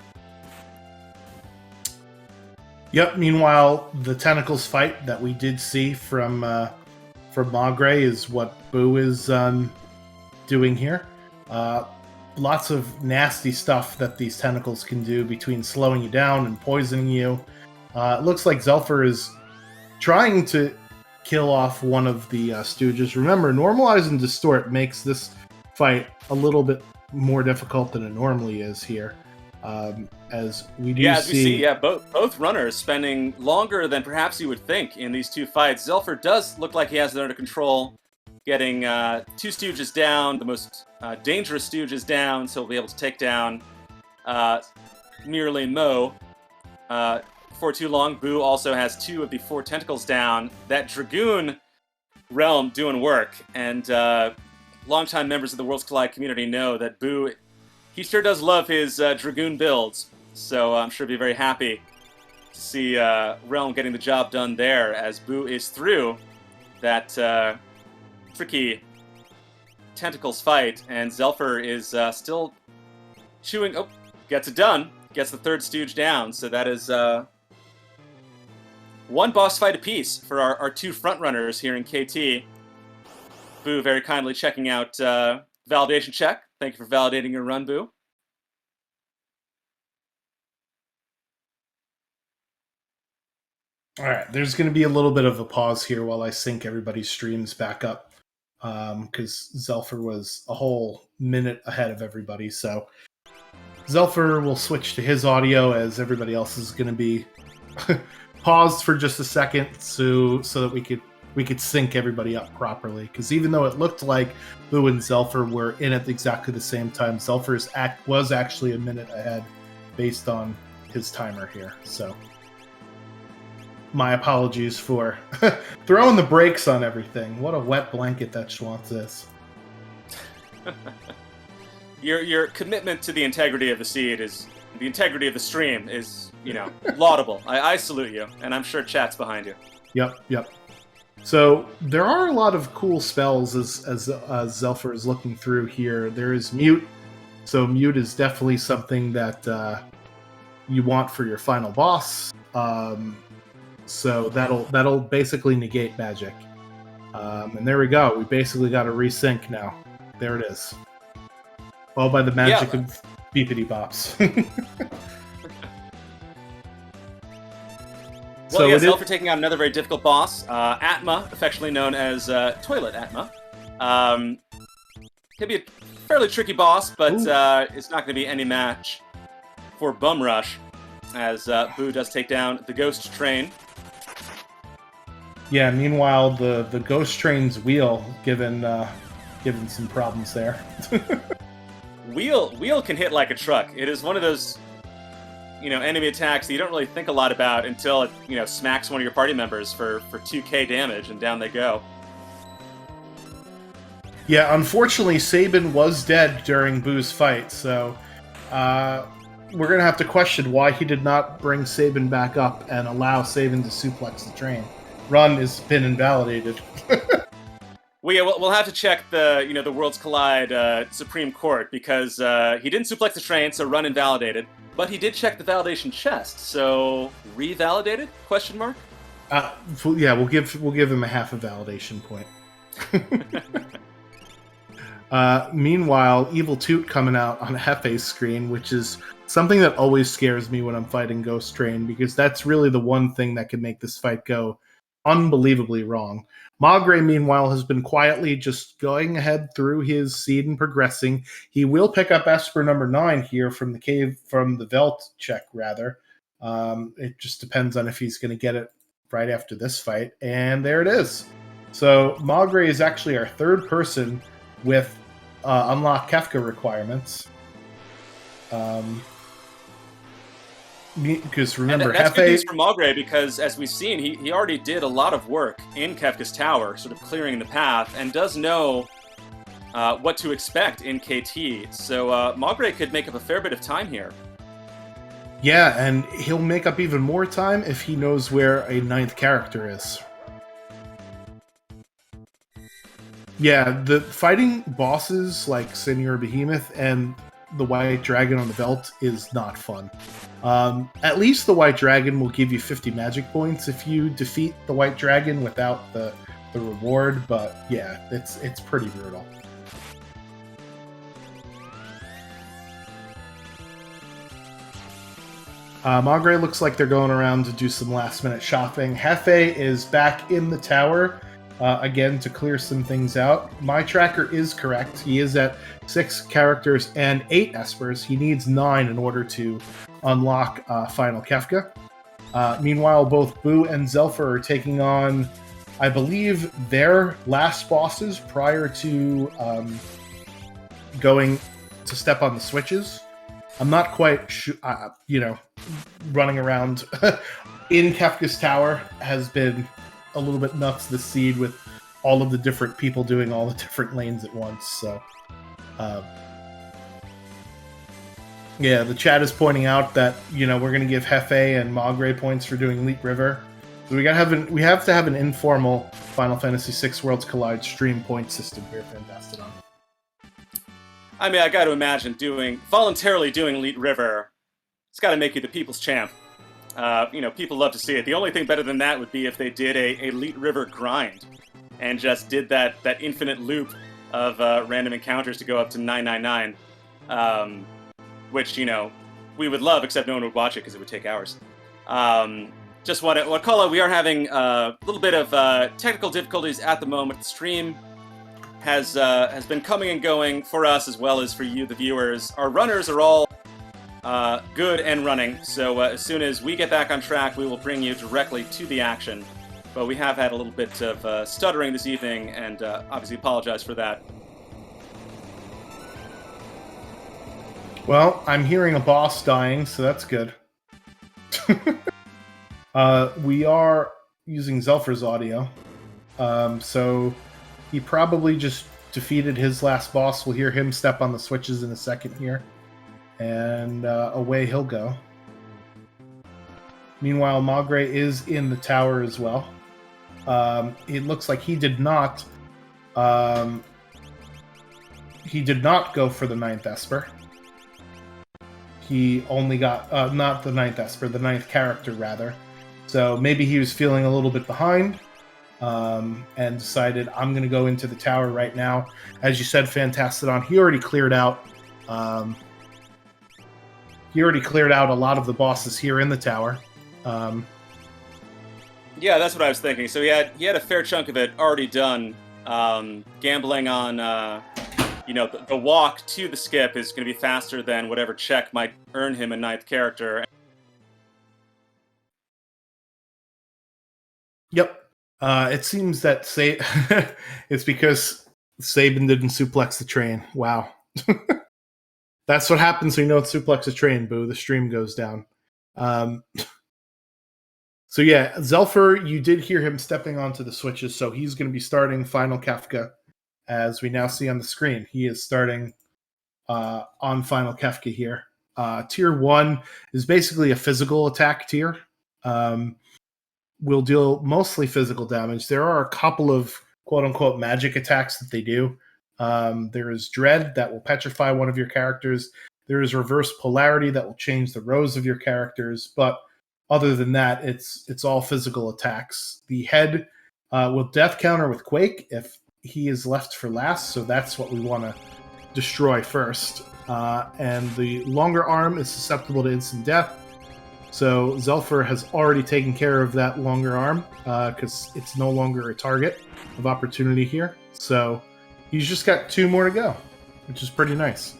Yep, meanwhile, the Tentacles fight that we did see from Magre is what Boo is doing here. Lots of nasty stuff that these tentacles can do between slowing you down and poisoning you. It looks like Zelfer is trying to kill off one of the Stooges. Remember, Normalize and Distort makes this fight a little bit more difficult than it normally is here. As we do see, both runners spending longer than perhaps you would think in these two fights. Zelfer does look like he has it under control, getting two Stooges down, the most dangerous Stooges down, so he'll be able to take down merely Mo. Before too long, Boo also has 2 of the 4 tentacles down. That Dragoon realm doing work, and longtime members of the Worlds Collide community know that Boo, he sure does love his Dragoon builds, so I'm sure he'll be very happy to see Realm getting the job done there, as Boo is through that tricky Tentacles fight, and Zelfer is still chewing... Oh, gets it done. Gets the 3rd Stooge down, so that is 1 boss fight apiece for our 2 frontrunners here in KT. Boo very kindly checking out Validation Check. Thank you for validating your run, Boo. All right, there's going to be a little bit of a pause here while I sync everybody's streams back up, because Zelfer was a whole minute ahead of everybody. So Zelfer will switch to his audio as everybody else is going to be paused for just a second, so that we could sync everybody up properly. Because even though it looked like Boo and Zelfer were in at exactly the same time, Zelfer's act was actually a minute ahead based on his timer here. So my apologies for throwing the brakes on everything. What a wet blanket that Schwantz is. Your commitment to the integrity of the seed is... The integrity of the stream is, laudable. I salute you, and I'm sure chat's behind you. Yep. So there are a lot of cool spells as Zelfer is looking through here. There is Mute. So Mute is definitely something that you want for your final boss. So that'll basically negate magic. And there we go. We basically got a resync now. There it is. All by the magic of beepity bops. Well, yes, Zelfer taking out another very difficult boss, Atma, affectionately known as Toilet Atma. Could be a fairly tricky boss, but it's not going to be any match for Bum Rush, as Boo does take down the Ghost Train. Yeah, meanwhile, the Ghost Train's wheel given some problems there. Wheel can hit like a truck. It is one of those, enemy attacks that you don't really think a lot about until it, smacks one of your party members for 2k damage, and down they go. Yeah, unfortunately, Sabin was dead during Boo's fight, so we're going to have to question why he did not bring Sabin back up and allow Sabin to suplex the train. Run has been invalidated. We'll have to check the Worlds Collide Supreme Court, because he didn't suplex the train, so run invalidated. But he did check the validation chest, so revalidated? Question mark? Yeah, we'll give him a half a validation point. Meanwhile, Evil Toot coming out on Hefe's screen, which is something that always scares me when I'm fighting Ghost Train, because that's really the one thing that can make this fight go unbelievably wrong. Magre, meanwhile, has been quietly just going ahead through his seed and progressing. He will pick up Esper number 9 here from the Velt check, rather. It just depends on if he's going to get it right after this fight. And there it is. So Magre is actually our 3rd person with unlock Kefka requirements. Because remember, that's good news Hefe. for Maugre, because as we've seen, he already did a lot of work in Kefka's Tower, sort of clearing the path, and does know what to expect in KT. So Maugre could make up a fair bit of time here. Yeah, and he'll make up even more time if he knows where a 9th character is. Yeah, the fighting bosses like Senior Behemoth and the White Dragon on the Veldt is not fun. At least the White Dragon will give you 50 magic points if you defeat the White Dragon without the reward, but yeah, it's pretty brutal. Maugre looks like they're going around to do some last-minute shopping. Hefe is back in the tower, again, to clear some things out. My tracker is correct. He is at 6 characters and 8 espers. He needs 9 in order to unlock Final Kefka. Meanwhile, both Boo and Zelfer are taking on, I believe, their last bosses prior to going to step on the switches. I'm not quite sure, running around in Kefka's Tower has been a little bit nuts this seed with all of the different people doing all the different lanes at once. So, yeah, the chat is pointing out that, we're going to give Hefe and Maugre points for doing Leet River. So we have to have an informal Final Fantasy VI Worlds Collide stream point system here, Fantastic. I mean, I got to imagine voluntarily doing Leet River. It's got to make you the people's champ. People love to see it. The only thing better than that would be if they did a Leet River grind and just did that infinite loop of random encounters to go up to 999, which we would love, except no one would watch it because it would take hours. Just want to call out, we are having a little bit of technical difficulties at the moment. The stream has been coming and going for us as well as for you, the viewers. Our runners are all good and running, so as soon as we get back on track, we will bring you directly to the action. But we have had a little bit of stuttering this evening, and obviously apologize for that. Well, I'm hearing a boss dying, so that's good. We are using Zelfer's audio, so he probably just defeated his last boss. We'll hear him step on the switches in a second here. And away he'll go. Meanwhile, Maugre is in the tower as well. It looks like he did not go for the 9th Esper. He only got, not the 9th Esper, the 9th character, rather. So maybe he was feeling a little bit behind. And decided, I'm going to go into the tower right now. As you said, Fantastodon, he already cleared out a lot of the bosses here in the tower. Yeah, that's what I was thinking. So he had a fair chunk of it already done. Gambling on the walk to the skip is going to be faster than whatever check might earn him a 9th character. Yep. It seems that it's because Sabin didn't suplex the train. Wow. That's what happens when you don't suplex a train, Boo. The stream goes down. So yeah, Zelfer, you did hear him stepping onto the switches, so he's going to be starting Final Kefka, as we now see on the screen. He is starting on Final Kefka here. Tier 1 is basically a physical attack tier. Will deal mostly physical damage. There are a couple of quote-unquote magic attacks that they do. There is Dread that will petrify one of your characters. There is Reverse Polarity that will change the rows of your characters. But other than that, it's all physical attacks. The head will death counter with Quake if he is left for last, so that's what we want to destroy first. And the longer arm is susceptible to instant death. So Zelfer has already taken care of that longer arm because it's no longer a target of opportunity here. So he's just got 2 more to go, which is pretty nice.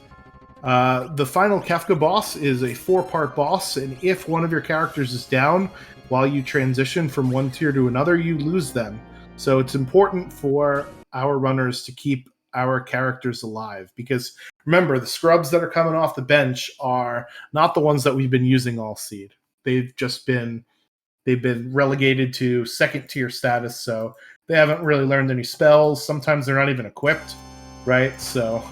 The final Kefka boss is a 4-part boss, and if one of your characters is down while you transition from one tier to another, you lose them. So it's important for our runners to keep our characters alive, because remember, the scrubs that are coming off the bench are not the ones that we've been using all seed. they've been relegated to second tier status, so they haven't really learned any spells. Sometimes they're not even equipped, right? So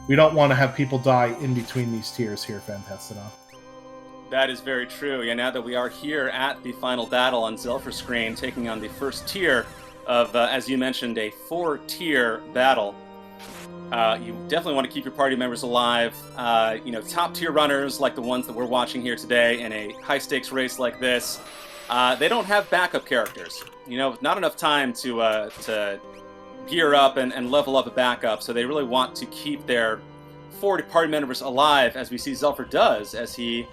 we don't want to have people die in between these tiers here, Fantastodon. That is very true. Yeah, now that we are here at the final battle on Zelpher screen, taking on the first tier of, as you mentioned, a 4-tier battle. You definitely want to keep your party members alive. Top tier runners like the ones that we're watching here today in a high stakes race like this, they don't have backup characters. Not enough time to gear up and level up a backup. So they really want to keep their 4 party members alive, as we see Zelpher does as he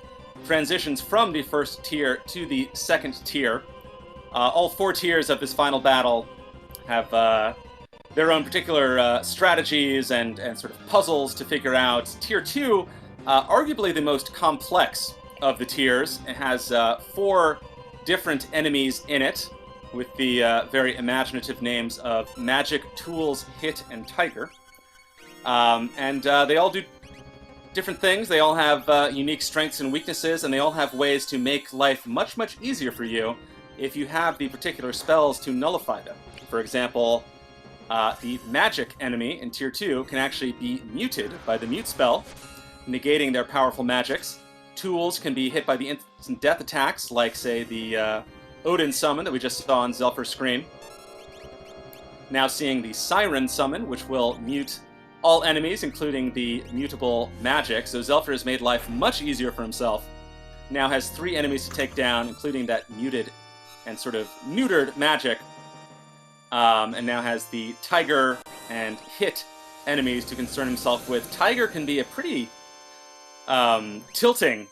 transitions from the first tier to the second tier. All 4 tiers of this final battle have their own particular strategies and sort of puzzles to figure out. Tier 2, arguably the most complex of the tiers. It has 4 different enemies in it, with the very imaginative names of Magic, Tools, Hit, and Tiger. They all do different things. They all have unique strengths and weaknesses, and they all have ways to make life much, much easier for you if you have the particular spells to nullify them. For example, the Magic enemy in Tier 2 can actually be muted by the Mute spell, negating their powerful magics. Tools can be hit by the instant death attacks, like, say, the Odin summon that we just saw on Zelpher's screen. Now seeing the Siren summon, which will mute all enemies, including the mutable magic. So Zelpher has made life much easier for himself. Now has 3 enemies to take down, including that muted and sort of neutered magic. And now has the Tiger and Hit enemies to concern himself with. Tiger can be a pretty tilting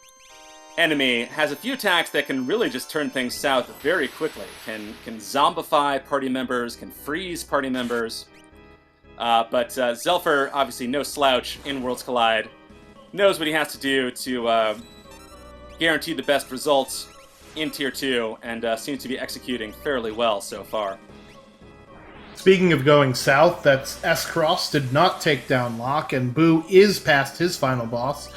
enemy, has a few attacks that can really just turn things south very quickly. Can zombify party members, can freeze party members. But Zelpher, obviously no slouch in Worlds Collide, knows what he has to do to guarantee the best results in Tier 2, and seems to be executing fairly well so far. Speaking of going south, that's S-Cross did not take down Locke, and Boo is past his final boss.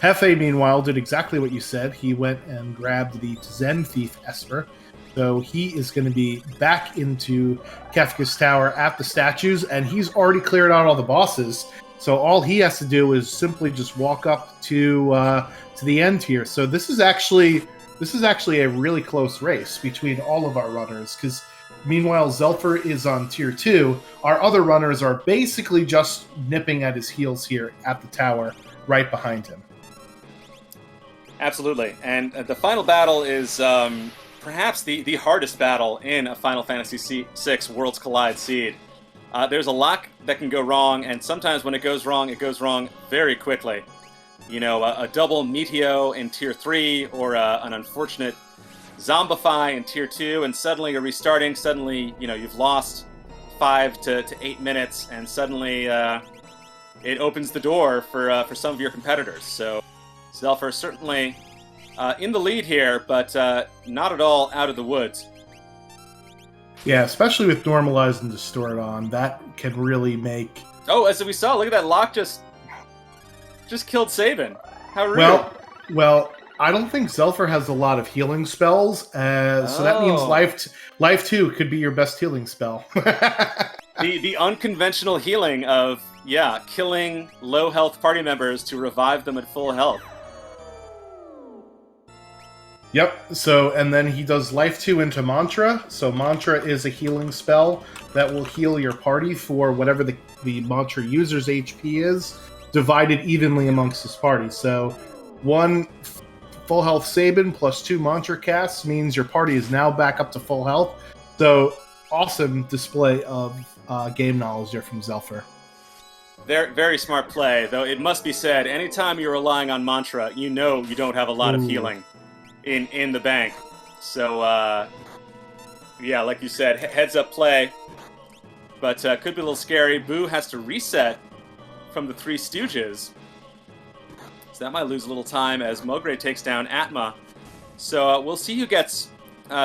Hefe, meanwhile, did exactly what you said. He went and grabbed the Zen Thief Esper. So he is going to be back into Kefka's Tower at the statues, and he's already cleared out all the bosses. So all he has to do is simply just walk up to the end here. So this is actually a really close race between all of our runners, because meanwhile Zelpher is on Tier 2. Our other runners are basically just nipping at his heels here at the tower, right behind him. Absolutely, and the final battle is perhaps the hardest battle in a Final Fantasy VI Worlds Collide seed. There's a lot that can go wrong, and sometimes when it goes wrong very quickly. A double Meteo in Tier 3, or an unfortunate Zombify in Tier 2, and suddenly you're restarting, suddenly, you've lost 5 to 8 minutes, and suddenly it opens the door for some of your competitors. So Zelpher certainly in the lead here, but not at all out of the woods. Yeah, especially with Normalize and Distort on, that can really make... Oh, as we saw, look at that. Locke just killed Sabin. How rude. Well, I don't think Zelpher has a lot of healing spells, so that means Life 2 could be your best healing spell. The unconventional healing of, killing low health party members to revive them at full health. Yep, and then he does Life 2 into Mantra. So Mantra is a healing spell that will heal your party for whatever the Mantra user's HP is, divided evenly amongst his party. So 1 full health Sabin plus 2 Mantra casts means your party is now back up to full health. So awesome display of game knowledge there from Zelpher. Very, very smart play, though it must be said, anytime you're relying on Mantra, you don't have a lot of healing in the bank. So, like you said, heads up play, but could be a little scary. Boo has to reset from the 3 Stooges, so that might lose a little time as Mogre takes down Atma. So we'll see who gets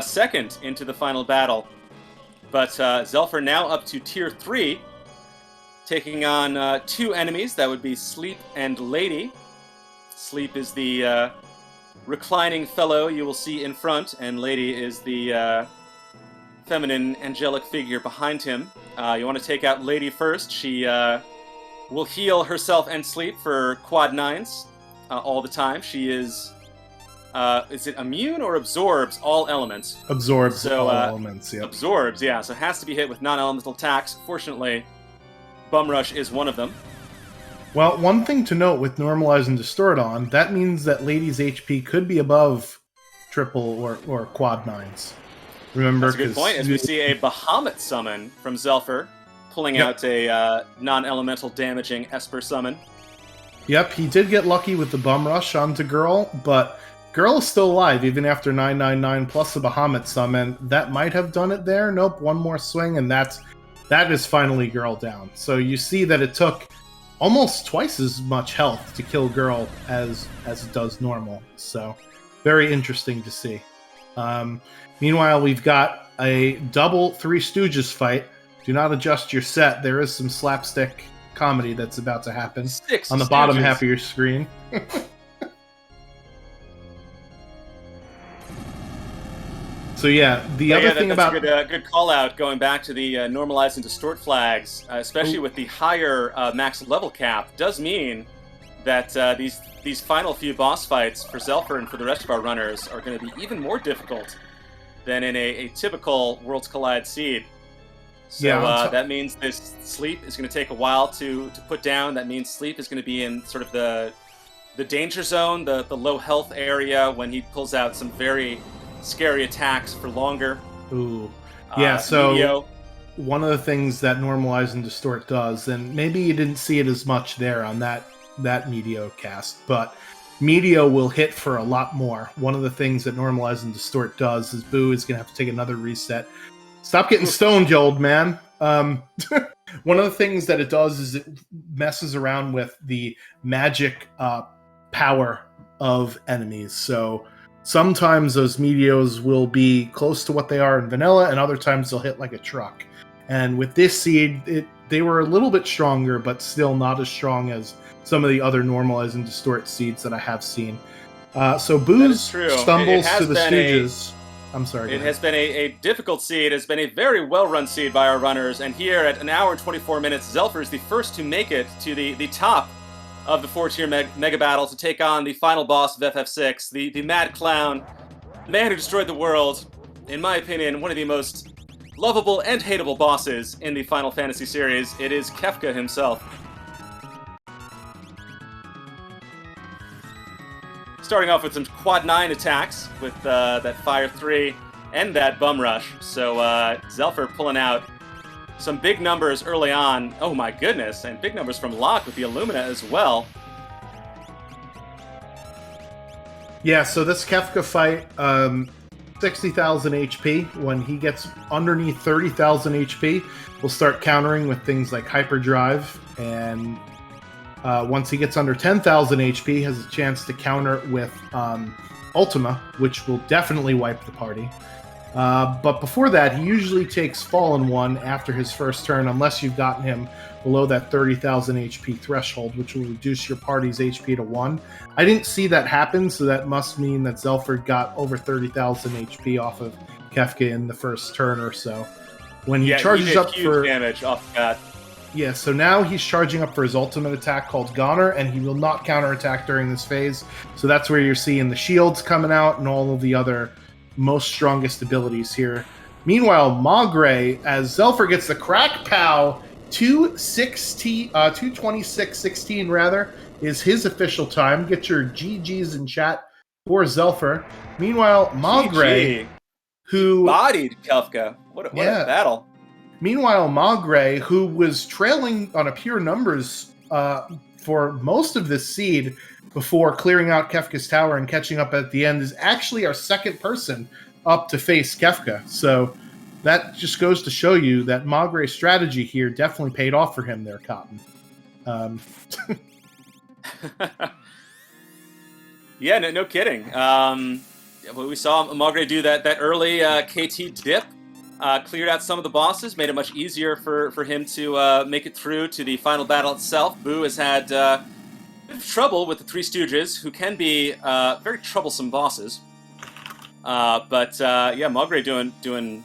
second into the final battle. But Zelpher now up to Tier 3, taking on 2 enemies. That would be Sleep and Lady. Sleep is the reclining fellow you will see in front, and Lady is the feminine, angelic figure behind him. You want to take out Lady first. She will heal herself and sleep for quad 9s all the time. She is it immune or absorbs all elements? Absorbs all elements, yeah. Absorbs, yeah. So it has to be hit with non-elemental attacks. Fortunately, Bum Rush is one of them. Well, one thing to note with Normalize and Distort on, that means that Lady's HP could be above triple or quad 9s. Remember, that's a good point, as we see a Bahamut summon from Zelfer, pulling out a non-elemental damaging Esper summon. Yep, he did get lucky with the Bum Rush onto Girl, but Girl is still alive even after 999 plus a Bahamut summon. That might have done it there. Nope, one more swing, and that is finally Girl down. So you see that it took almost twice as much health to kill Girl as it does normal. So very interesting to see. Meanwhile, we've got a double Three Stooges fight. Do not adjust your set. There is some slapstick comedy that's about to happen on the bottom half of your screen. So yeah, the other thing about a good call out going back to the normalize and distort flags, especially with the higher max level cap, does mean that these final few boss fights for Zelfer and for the rest of our runners are going to be even more difficult than in a typical Worlds Collide seed. So yeah, that means this sleep is going to take a while to put down. That means sleep is going to be in sort of the danger zone, the low health area when he pulls out some very scary attacks for longer. Ooh. Yeah, so Medio. One of the things that Normalize and Distort does, and maybe you didn't see it as much there on that Medio cast, but Medio will hit for a lot more. One of the things that Normalize and Distort does is Boo is going to have to take another reset. Stop getting stoned, you old man. One of the things that it does is it messes around with the magic power of enemies. So sometimes those Meteos will be close to what they are in vanilla, and other times they'll hit like a truck. And with this seed, they were a little bit stronger, but still not as strong as some of the other Normalize and Distort seeds that I have seen. So Boo's stumbles to the Stooges. I'm sorry. It has been a difficult seed. It has been a very well-run seed by our runners. And here at 1 hour and 24 minutes, Zelfer is the first to make it to the top of the 4-tier mega battle to take on the final boss of FF6, the Mad Clown, the man who destroyed the world. In my opinion, one of the most lovable and hateable bosses in the Final Fantasy series. It is Kefka himself. Starting off with some quad 9 attacks with that Fire 3 and that Bum Rush. So Zelfer pulling out some big numbers early on. Oh my goodness, and big numbers from Locke with the Illumina as well. Yeah, so this Kefka fight, 60,000 HP. When he gets underneath 30,000 HP, we'll start countering with things like Hyperdrive, and once he gets under 10,000 HP, has a chance to counter with Ultima, which will definitely wipe the party. But before that, he usually takes Fallen One after his first turn, unless you've gotten him below that 30,000 HP threshold, which will reduce your party's HP to 1. I didn't see that happen, so that must mean that Zelford got over 30,000 HP off of Kefka in the first turn or so. When he charges up for damage off that. Yeah, so now he's charging up for his ultimate attack called Goner, and he will not counterattack during this phase. So that's where you're seeing the shields coming out and all of the other most strongest abilities here. Meanwhile, Magre, as Zelfer gets the Crack Pow, 226-16 rather, is his official time. Get your GGs in chat for Zelfer. Meanwhile, Magre, who bodied Kefka. What a battle. Meanwhile, Magre, who was trailing on a pure numbers for most of this seed before clearing out Kefka's tower and catching up at the end, is actually our second person up to face Kefka. So that just goes to show you that Magre's strategy here definitely paid off for him there, Cotton. Yeah, no kidding. We saw Magre do that early KT dip. Cleared out some of the bosses, made it much easier for him to make it through to the final battle itself. Boo has had bit of trouble with the Three Stooges, who can be very troublesome bosses. But yeah, Mogre doing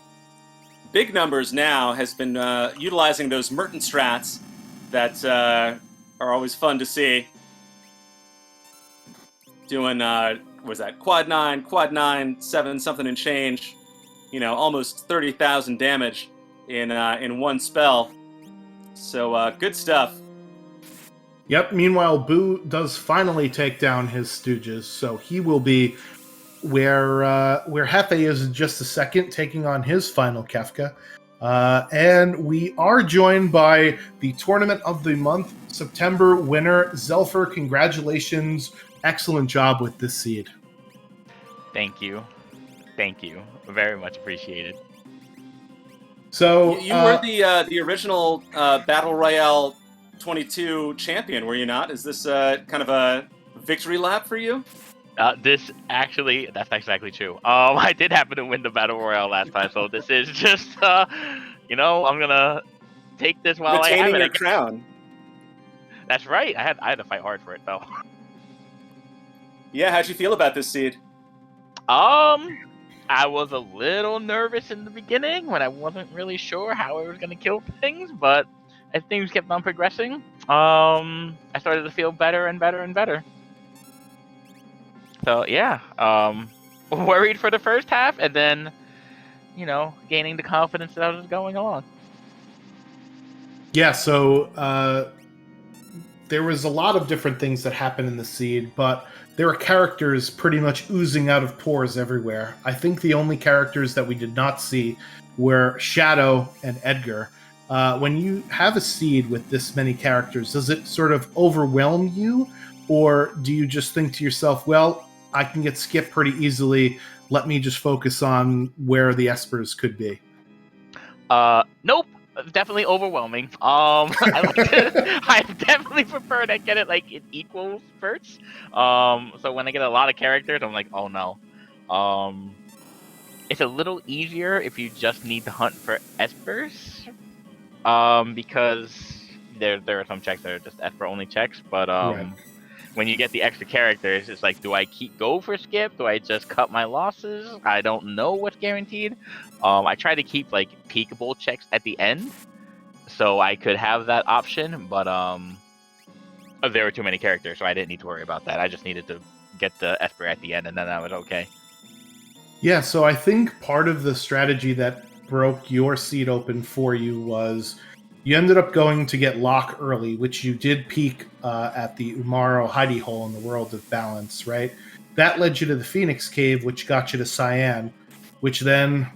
big numbers now, has been utilizing those Merton strats that are always fun to see. Doing, what was that, quad 9, 7 something and change, almost 30,000 damage in one spell. So good stuff. Yep, meanwhile, Boo does finally take down his Stooges, so he will be where Hefe is in just a second, taking on his final Kefka. And we are joined by the Tournament of the Month September winner, Zelfer. Congratulations. Excellent job with this seed. Thank you. Very much appreciated. So you were the original Battle Royale 22 champion, were you not? Is this kind of a victory lap for you? That's exactly true. I did happen to win the Battle Royale last time, so this is just, I'm gonna take this while Retaining I have it. your crown. That's right. I had to fight hard for it, though. Yeah, how'd you feel about this seed? I was a little nervous in the beginning when I wasn't really sure how I was gonna kill things, but as things kept on progressing, I started to feel better and better and better. So yeah, worried for the first half, and then, gaining the confidence that I was going along. Yeah, so there was a lot of different things that happened in the seed, but there were characters pretty much oozing out of pores everywhere. I think the only characters that we did not see were Shadow and Edgar. When you have a seed with this many characters, does it sort of overwhelm you? Or do you just think to yourself, well, I can get skipped pretty easily. Let me just focus on where the Espers could be. Nope. Definitely overwhelming. I definitely prefer to get it like in equal spurts. So when I get a lot of characters, I'm like, oh no. It's a little easier if you just need to hunt for Espers. Because there are some checks that are just Esper only checks, but Right. When you get the extra characters, it's like, do I go for skip? Do I just cut my losses? I don't know what's guaranteed. I try to keep like peekable checks at the end, so I could have that option. But there were too many characters, so I didn't need to worry about that. I just needed to get the Esper at the end, and then I was okay. Yeah, so I think part of the strategy that broke your seed open for you was you ended up going to get Locke early, which you did peek at the Umaro hidey hole in the World of Balance, right? That led you to the Phoenix Cave, which got you to Cyan, which then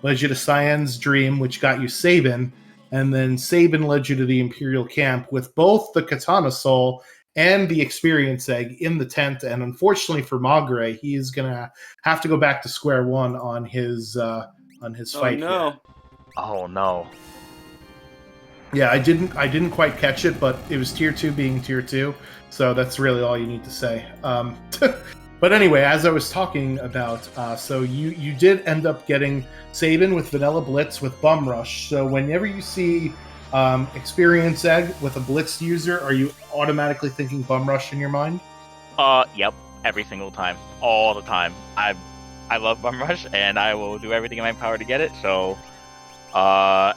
led you to Cyan's Dream, which got you Sabin, and then Sabin led you to the Imperial Camp with both the Katana Soul and the Experience Egg in the tent. And unfortunately for Mogre, he's gonna have to go back to square one on his fight. Oh no! Here. Oh no! Yeah, I didn't quite catch it, but it was tier 2 being tier 2, so that's really all you need to say. But anyway, as I was talking about, so you did end up getting Sabin with Vanilla Blitz with Bum Rush. So whenever you see Experience Egg with a Blitz user, are you automatically thinking Bum Rush in your mind? Yep, every single time, all the time. I love Bum Rush, and I will do everything in my power to get it. So.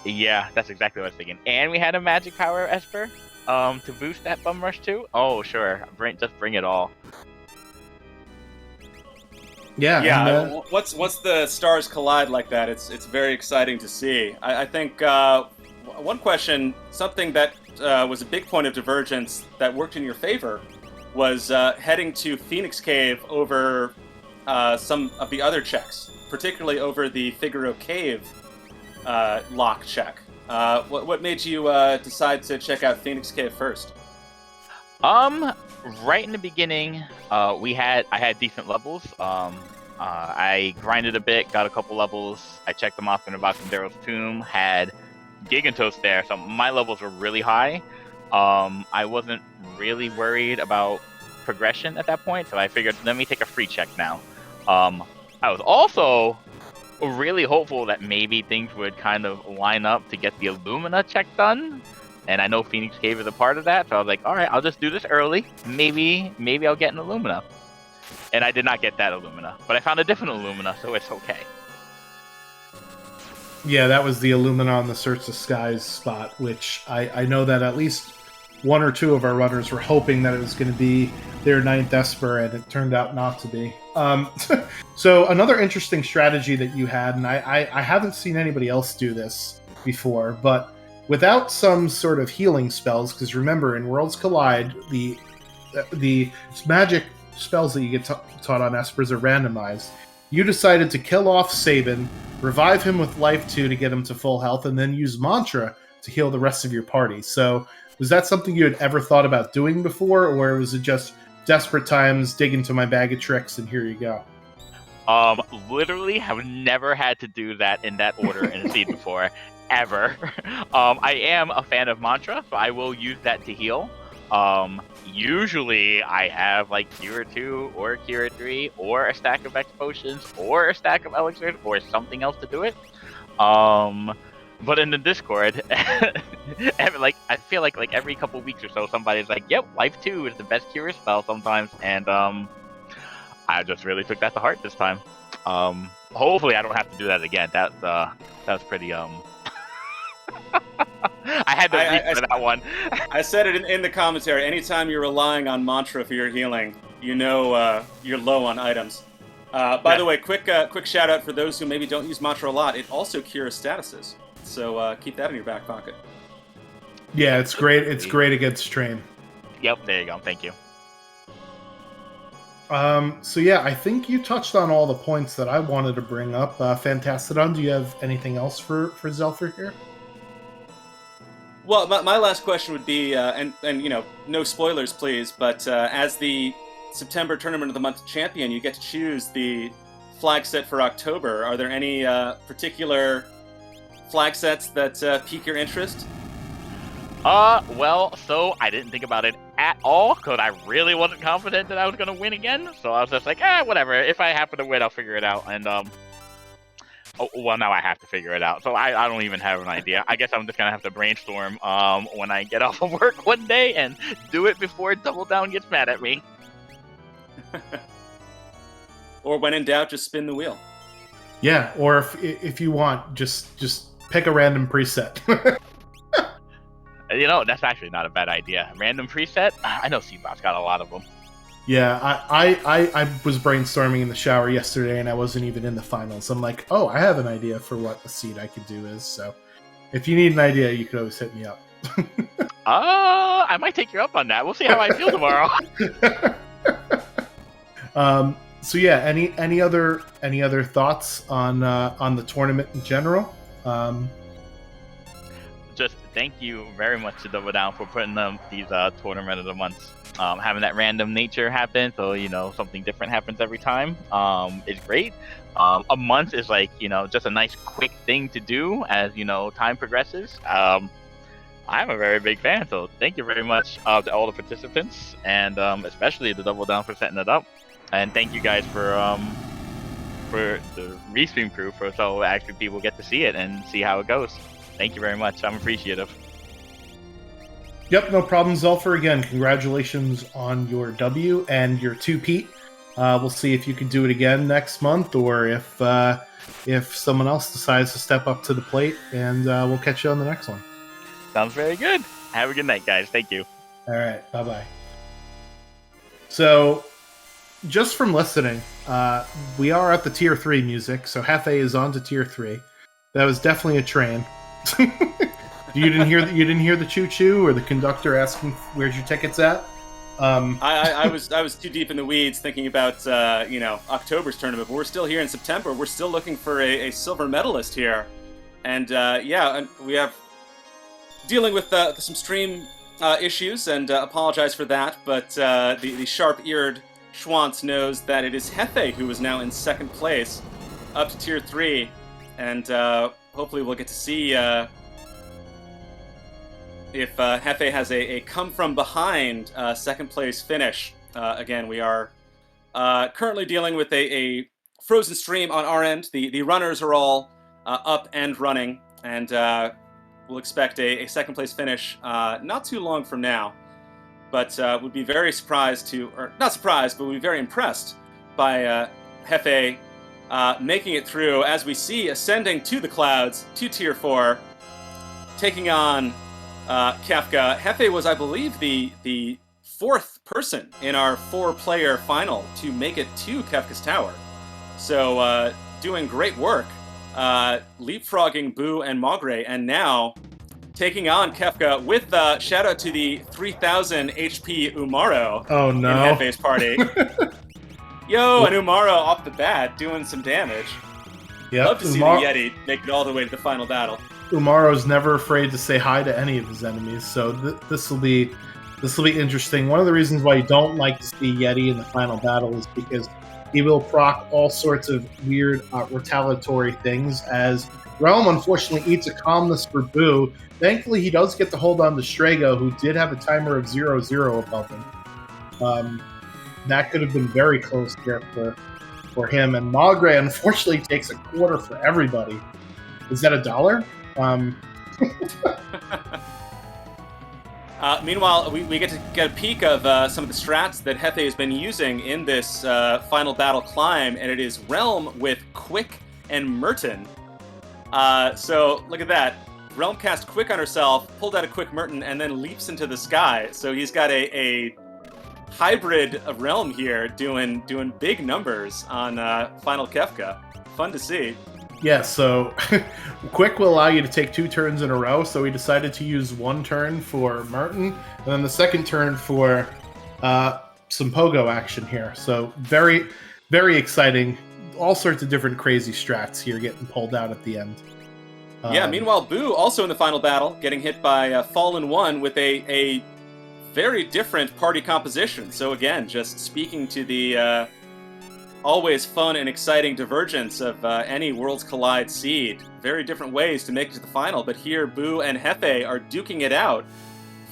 Yeah, that's exactly what I was thinking. And we had a magic power Esper, to boost that Bum Rush too. Oh, sure. Just bring it all. Yeah. Yeah. And, Once the stars collide like that, it's very exciting to see. I think one question, something that was a big point of divergence that worked in your favor, was heading to Phoenix Cave over some of the other checks, particularly over the Figaro Cave lock check. What made you decide to check out Phoenix Cave first? Right in the beginning, I had decent levels. I grinded a bit, got a couple levels. I checked them off in Embarcadero's Tomb, had Gigantos there, so my levels were really high. I wasn't really worried about progression at that point, so I figured, let me take a free check now. I was also really hopeful that maybe things would kind of line up to get the Illumina check done, and I know Phoenix Cave is a part of that, so I was like, all right, I'll just do this early. Maybe I'll get an Illumina. And I did not get that Illumina, but I found a different Illumina, so it's okay. Yeah, that was the Illumina on the Search the Skies spot, which I know that at least one or two of our runners were hoping that it was going to be their 9th Esper, and it turned out not to be. So another interesting strategy that you had, and I haven't seen anybody else do this before, but without some sort of healing spells, because remember, in Worlds Collide, the magic spells that you get taught on Espers are randomized. You decided to kill off Sabin, revive him with Life 2 to get him to full health, and then use Mantra to heal the rest of your party. So was that something you had ever thought about doing before, or was it just desperate times, dig into my bag of tricks, and here you go? Literally have never had to do that in that order in a seed before, ever. I am a fan of Mantra, so I will use that to heal. Usually I have like Cure 2 or Cure 3 or a stack of X potions or a stack of elixirs or something else to do it. But in the Discord, I feel like every couple weeks or so, somebody's like, "Yep, Life 2 is the best cure spell sometimes," and I just really took that to heart this time. Hopefully, I don't have to do that again. That was pretty I had to read for that one. I said it in the commentary. Anytime you're relying on Mantra for your healing, you know you're low on items. By the way, quick shout out for those who maybe don't use Mantra a lot. It also cures statuses, so keep that in your back pocket. Yeah, it's great. It's great against Strain. Yep, there you go. Thank you. So yeah, I think you touched on all the points that I wanted to bring up. Fantastodon, do you have anything else for Zelfer here? Well, my last question would be, and you know, no spoilers, please, but as the September Tournament of the Month champion, you get to choose the flag set for October. Are there any particular flag sets that pique your interest? Well, so I didn't think about it at all, because I really wasn't confident that I was going to win again, so I was just like, whatever, if I happen to win, I'll figure it out, and, well, now I have to figure it out, so I don't even have an idea. I guess I'm just gonna have to brainstorm, when I get off of work one day, and do it before Double Down gets mad at me. Or when in doubt, just spin the wheel. Yeah, or if you want, just pick a random preset. You know, that's actually not a bad idea. Random preset? I know Seabot's got a lot of them. Yeah, I was brainstorming in the shower yesterday, and I wasn't even in the finals. I'm like, oh, I have an idea for what a seed I could do is. So, if you need an idea, you could always hit me up. I might take you up on that. We'll see how I feel tomorrow. So yeah, any other thoughts on the tournament in general? Just thank you very much to Double Down for putting these tournament of the months. Having that random nature happen, so you know something different happens every time. Is great. A month is like just a nice quick thing to do as time progresses. I'm a very big fan, so thank you very much to all the participants, and especially the Double Down for setting it up. And thank you guys for the restream crew so actually people get to see it and see how it goes. Thank you very much. I'm appreciative. Yep, no problem, Zelfer. Again, congratulations on your W and your 2-peat. We'll see if you can do it again next month, or if someone else decides to step up to the plate, and we'll catch you on the next one. Sounds very good. Have a good night, guys. Thank you. All right, bye-bye. So, just from listening, we are at the Tier 3 music, so Hefe is on to Tier 3. That was definitely a train. You didn't hear the choo-choo or the conductor asking where's your tickets at? I was too deep in the weeds thinking about October's tournament, but we're still here in September. We're still looking for a silver medalist here, and and we have dealing with some stream issues, and apologize for that. But the sharp-eared Schwantz knows that it is Hefe who is now in second place, up to Tier 3, and hopefully we'll get to see if Hefe has a come-from-behind second place finish. Again, we are currently dealing with a frozen stream on our end. The runners are all up and running, and we'll expect a second place finish not too long from now. But would be very surprised or not surprised, but would be very impressed by Hefe making it through, as we see, ascending to the clouds, to Tier 4, taking on Kefka. Hefe was, I believe, the fourth person in our 4-player final to make it to Kefka's Tower. So doing great work, leapfrogging Boo and Mogre, and now taking on Kefka with shout out to the 3000 HP Umaro. Oh no! In Hefe's party. Yo, and Umaro off the bat doing some damage. Yep. Love to see the Yeti make it all the way to the final battle. Umaro's never afraid to say hi to any of his enemies, so this will be interesting. One of the reasons why you don't like to see Yeti in the final battle is because he will proc all sorts of weird retaliatory things, as Realm unfortunately eats a calmness for Boo. Thankfully, he does get to hold on to Strago, who did have a timer of 0-0 above him. That could have been very close there for him. And Mogre, unfortunately, takes a quarter for everybody. Is that $1? Meanwhile, we get to get a peek of some of the strats that Hefe has been using in this final battle climb, and it is Realm with Quick and Merton. So look at that. Realm cast Quick on herself, pulled out a Quick Merton, and then leaps into the sky. So he's got a hybrid Realm here doing big numbers on Final Kefka. Fun to see. Yeah, so Quick will allow you to take 2 turns in a row, so we decided to use 1 turn for Merton, and then the second turn for some pogo action here. So very, very exciting. All sorts of different crazy strats here getting pulled out at the end. Yeah, meanwhile, Boo also in the final battle, getting hit by Fallen One with a very different party composition. So again, just speaking to the always fun and exciting divergence of any Worlds Collide seed. Very different ways to make it to the final, but here Boo and Hefe are duking it out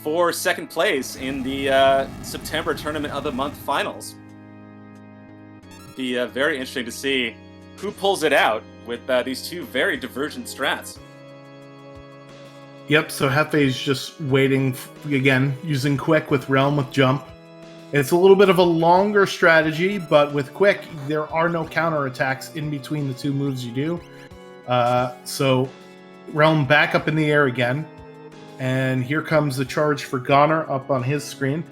for second place in the September Tournament of the Month finals. Be very interesting to see who pulls it out with these two very divergent strats. Yep, so Hefe's just waiting, again, using Quick with Realm with Jump. It's a little bit of a longer strategy, but with Quick, there are no counterattacks in between the 2 moves you do. So Realm back up in the air again, and here comes the charge for Goner up on his screen.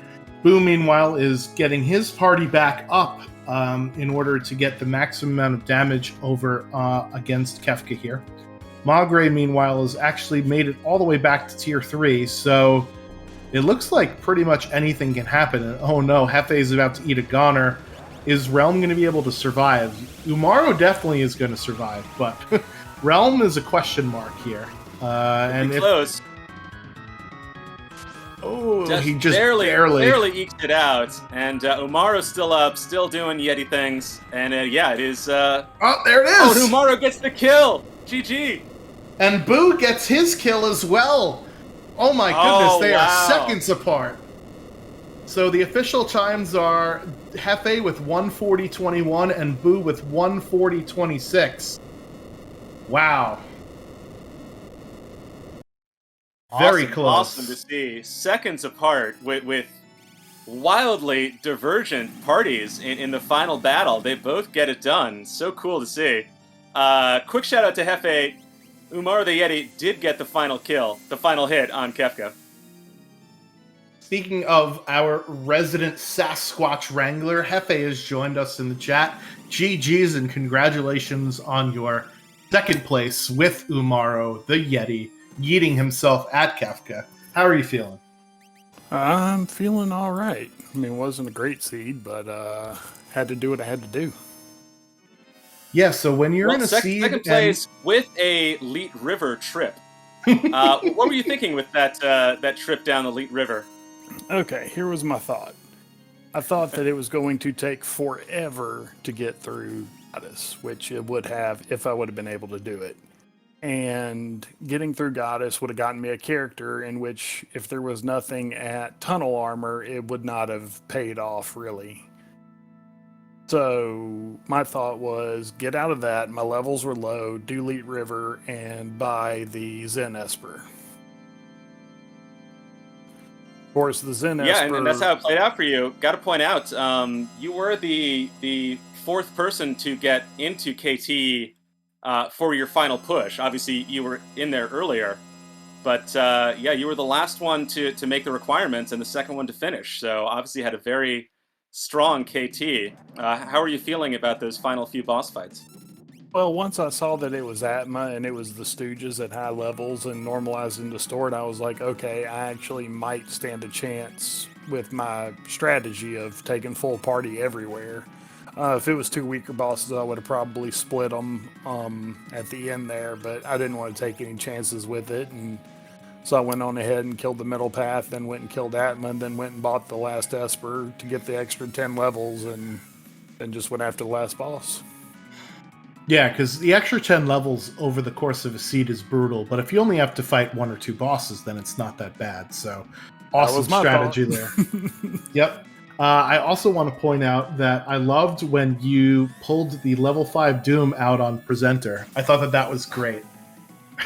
Boo, meanwhile, is getting his party back up in order to get the maximum amount of damage over against Kefka here. Mogre, meanwhile, has actually made it all the way back to Tier 3, so it looks like pretty much anything can happen. And oh no, Hefe is about to eat a Goner. Is Realm going to be able to survive? Umaro definitely is going to survive, but Realm is a question mark here. And close. Oh, he just barely eked it out, and Umaro's still up, still doing Yeti things, and yeah, it is. Oh, there it is! Oh, and Umaro gets the kill. GG. And Boo gets his kill as well. Oh my goodness, they are seconds apart. So the official times are Hefe with 140.21 and Boo with 140.26. Wow. Very close. Awesome to see. Seconds apart with wildly divergent parties in the final battle. They both get it done. So cool to see. Quick shout out to Hefe. Umaro the Yeti did get the final kill, the final hit on Kefka. Speaking of our resident Sasquatch Wrangler, Hefe has joined us in the chat. GG's and congratulations on your second place with Umaro the Yeti, yeeting himself at Kefka. How are you feeling? I'm feeling all right. I mean, it wasn't a great seed, but had to do what I had to do. Yeah, so when you're in a seed... Second place with a Leet River trip. What were you thinking with that trip down the Leet River? Okay, here was my thought. I thought that it was going to take forever to get through Goddess, which it would have if I would have been able to do it. And getting through Goddess would have gotten me a character in which, if there was nothing at Tunnel Armor, it would not have paid off, really. So my thought was, get out of that. My levels were low, do Leet River, and buy the Zen Esper. course, the Zen Yeah, Esper. and that's how it played out for you. Got to point out, you were the fourth person to get into KT for your final push. Obviously, you were in there earlier, but yeah, you were the last one to make the requirements and the second one to finish. So obviously, had a very strong KT. How are you feeling about those final few boss fights? Well, once I saw that it was Atma and it was the Stooges at high levels and normalized and distorted, I was like, okay, I actually might stand a chance with my strategy of taking full party everywhere. If it was two weaker bosses, I would have probably split them at the end there, but I didn't want to take any chances with it. And so I went on ahead and killed the middle path, then went and killed Atma, and then went and bought the last Esper to get the extra 10 levels, and then just went after the last boss. Yeah, because the extra 10 levels over the course of a seed is brutal, but if you only have to fight one or two bosses, then it's not that bad. So, awesome strategy there. Yep. I also want to point out that I loved when you pulled the level 5 Doom out on Presenter. I thought that that was great.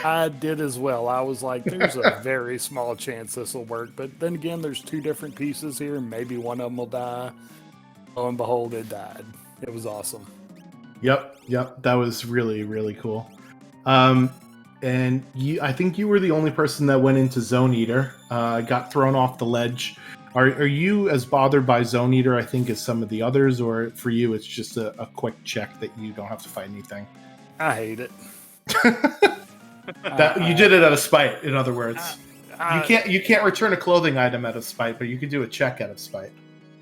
I did as well. I was like, there's a very small chance this will work. But then again, there's two different pieces here. Maybe one of them will die. Lo and behold, it died. It was awesome. Yep, that was really, really cool. And I think you were the only person that went into Zone Eater, got thrown off the ledge. Are you as bothered by Zone Eater, I think, as some of the others, or for you it's just a quick check that you don't have to fight anything? I hate it. You did it out of spite, in other words. You can't return a clothing item out of spite, but you could do a check out of spite.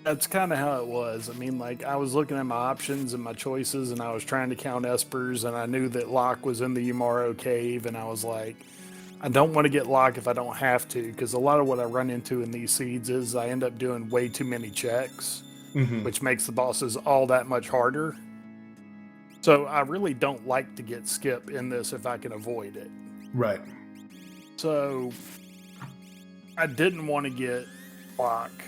That's kind of how it was. I mean, like, I was looking at my options and my choices, and I was trying to count Espers, and I knew that Locke was in the Yumaro cave, and I was like, I don't want to get Locke if I don't have to, because a lot of what I run into in these seeds is I end up doing way too many checks, which makes the bosses all that much harder. So I really don't like to get skip in this if I can avoid it. Right. So I didn't want to get Locke.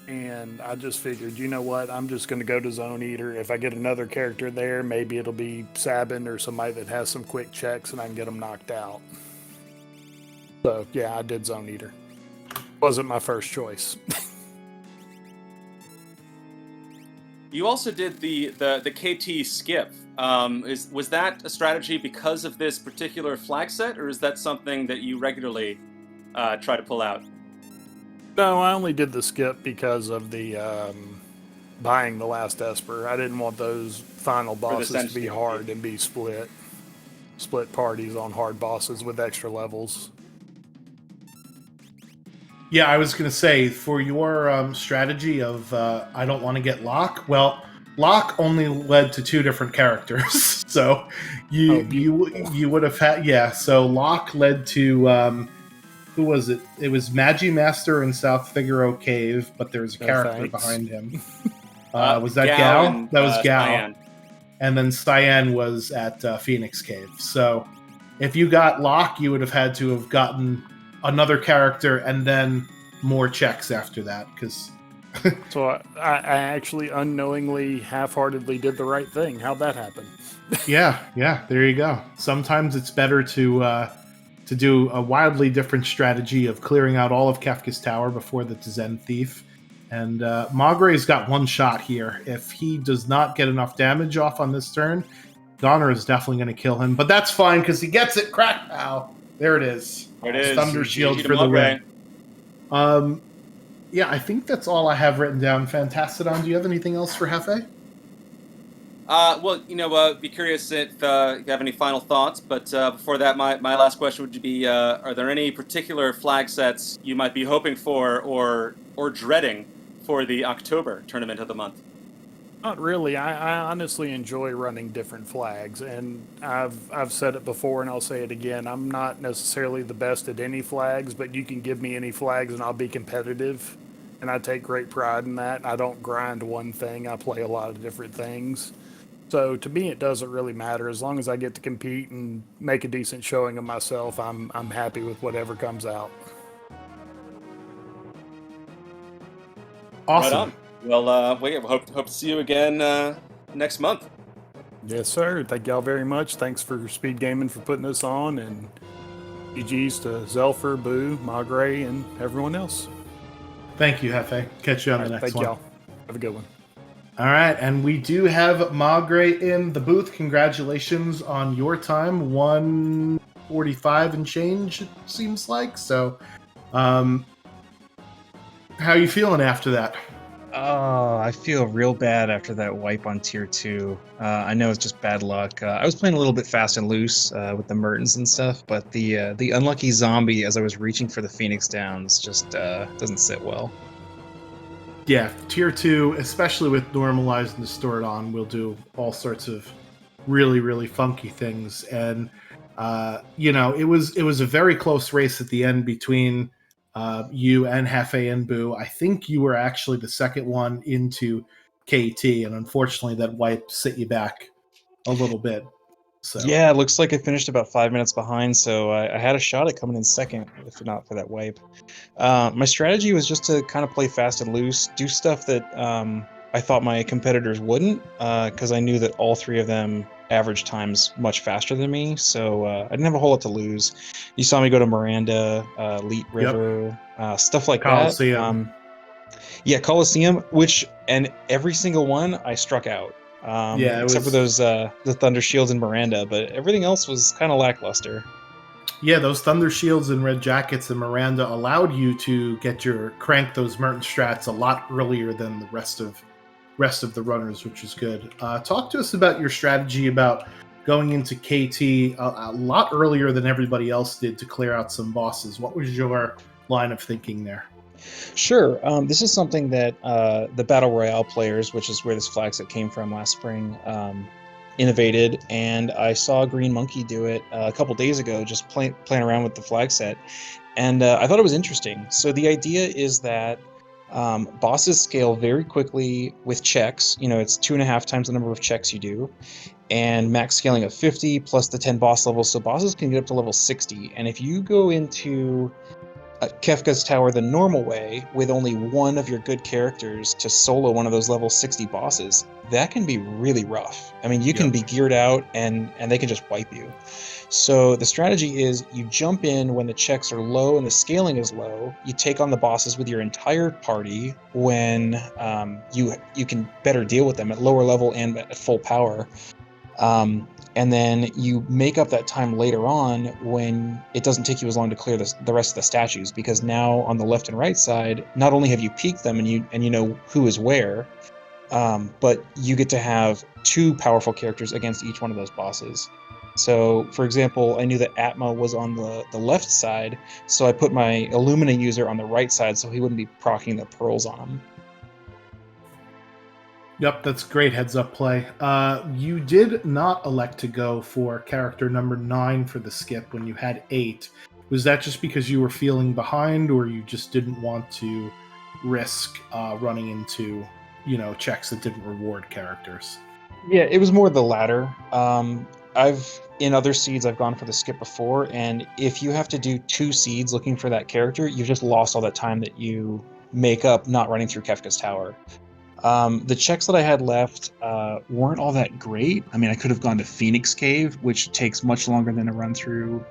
And I just figured, you know what, I'm just going to go to Zone Eater. If I get another character there, maybe it'll be Sabin or somebody that has some quick checks and I can get them knocked out. So, yeah, I did Zone Eater. Wasn't my first choice. You also did the KT skip. Was that a strategy because of this particular flag set, or is that something that you regularly try to pull out? No, I only did the skip because of the buying the last Esper. I didn't want those final bosses to be hard and be split parties on hard bosses with extra levels. Yeah, I was going to say, for your strategy of I don't want to get Locke, well, Locke only led to two different characters. So you would have had, yeah, so Locke led to... who was it? It was Magi Master in South Figaro Cave, but there was a character behind him. Was that Gao? That was Gao. Cyan. And then Cyan was at Phoenix Cave. So if you got Locke, you would have had to have gotten another character and then more checks after that. Because so I actually unknowingly, half-heartedly did the right thing. How'd that happen? yeah, there you go. Sometimes it's better to do a wildly different strategy of clearing out all of Kefka's Tower before the Zen Thief. And Maugre's got one shot here. If he does not get enough damage off on this turn, Donner is definitely going to kill him. But that's fine, because he gets it. Crack pow. There it is. There it is. Thunder Shield for the win. Yeah, I think that's all I have written down. Fantastodon, do you have anything else for Hefe? Well, be curious if you have any final thoughts, but before that, my last question would be, are there any particular flag sets you might be hoping for or dreading for the October tournament of the month? Not really. I honestly enjoy running different flags, and I've said it before and I'll say it again. I'm not necessarily the best at any flags, but you can give me any flags and I'll be competitive, and I take great pride in that. I don't grind one thing. I play a lot of different things. So to me, it doesn't really matter. As long as I get to compete and make a decent showing of myself, I'm happy with whatever comes out. Awesome. Right on. Well, we hope to see you again next month. Yes, sir. Thank y'all very much. Thanks for SpeedGaming for putting this on, and GG's to Zelfer, Boo, Maugre, and everyone else. Thank you, Hefe. Catch you on All the right, next thank one. y'all. Have a good one. All right, and we do have Magre in the booth. Congratulations on your time, 1:45 and change. It seems like so. How are you feeling after that? Oh, I feel real bad after that wipe on tier 2. I know it's just bad luck. I was playing a little bit fast and loose with the Mertens and stuff, but the unlucky zombie as I was reaching for the Phoenix Downs just doesn't sit well. Yeah, tier 2, especially with normalized and stored on, will do all sorts of really, really funky things. And it was a very close race at the end between you and Hefe and Boo. I think you were actually the second one into KT, and unfortunately, that wipe set you back a little bit. So Yeah, it looks like I finished about 5 minutes behind, so I had a shot at coming in second, if not for that wipe. My strategy was just to kind of play fast and loose, do stuff that I thought my competitors wouldn't, because I knew that all three of them average times much faster than me, so I didn't have a whole lot to lose. You saw me go to Miranda, Leet River, stuff like Coliseum. that. Yeah, Coliseum, and every single one I struck out. Yeah, except for those the Thunder Shields and Miranda, but everything else was kind of lackluster. Yeah, those Thunder Shields and Red Jackets and Miranda allowed you to crank those Merton strats a lot earlier than the rest of the runners, which is good. Talk to us about your strategy about going into KT a lot earlier than everybody else did to clear out some bosses. What was your line of thinking there? Sure. This is something that the Battle Royale players, which is where this flag set came from last spring, innovated, and I saw Green Monkey do it a couple days ago, just playing around with the flag set, and I thought it was interesting. So the idea is that bosses scale very quickly with checks. It's 2.5 times the number of checks you do, and max scaling of 50 plus the 10 boss levels, so bosses can get up to level 60, and if you go into Kefka's Tower the normal way with only one of your good characters to solo one of those level 60 bosses, that can be really rough. I mean, you can be geared out and they can just wipe you. So the strategy is you jump in when the checks are low and the scaling is low. You take on the bosses with your entire party when you can better deal with them at lower level and at full power. And then you make up that time later on when it doesn't take you as long to clear the rest of the statues, because now on the left and right side, not only have you peaked them and you know who is where, but you get to have 2 powerful characters against each one of those bosses. So, for example, I knew that Atma was on the left side, so I put my Illumina user on the right side so he wouldn't be proccing the pearls on him. Yep, that's great heads-up play. You did not elect to go for character number 9 for the skip when you had 8. Was that just because you were feeling behind, or you just didn't want to risk running into, checks that didn't reward characters? Yeah, it was more the latter. In other seeds, I've gone for the skip before, and if you have to do 2 seeds looking for that character, you've just lost all that time that you make up not running through Kefka's Tower. The checks that I had left weren't all that great. I mean, I could have gone to Phoenix Cave, which takes much longer than a run through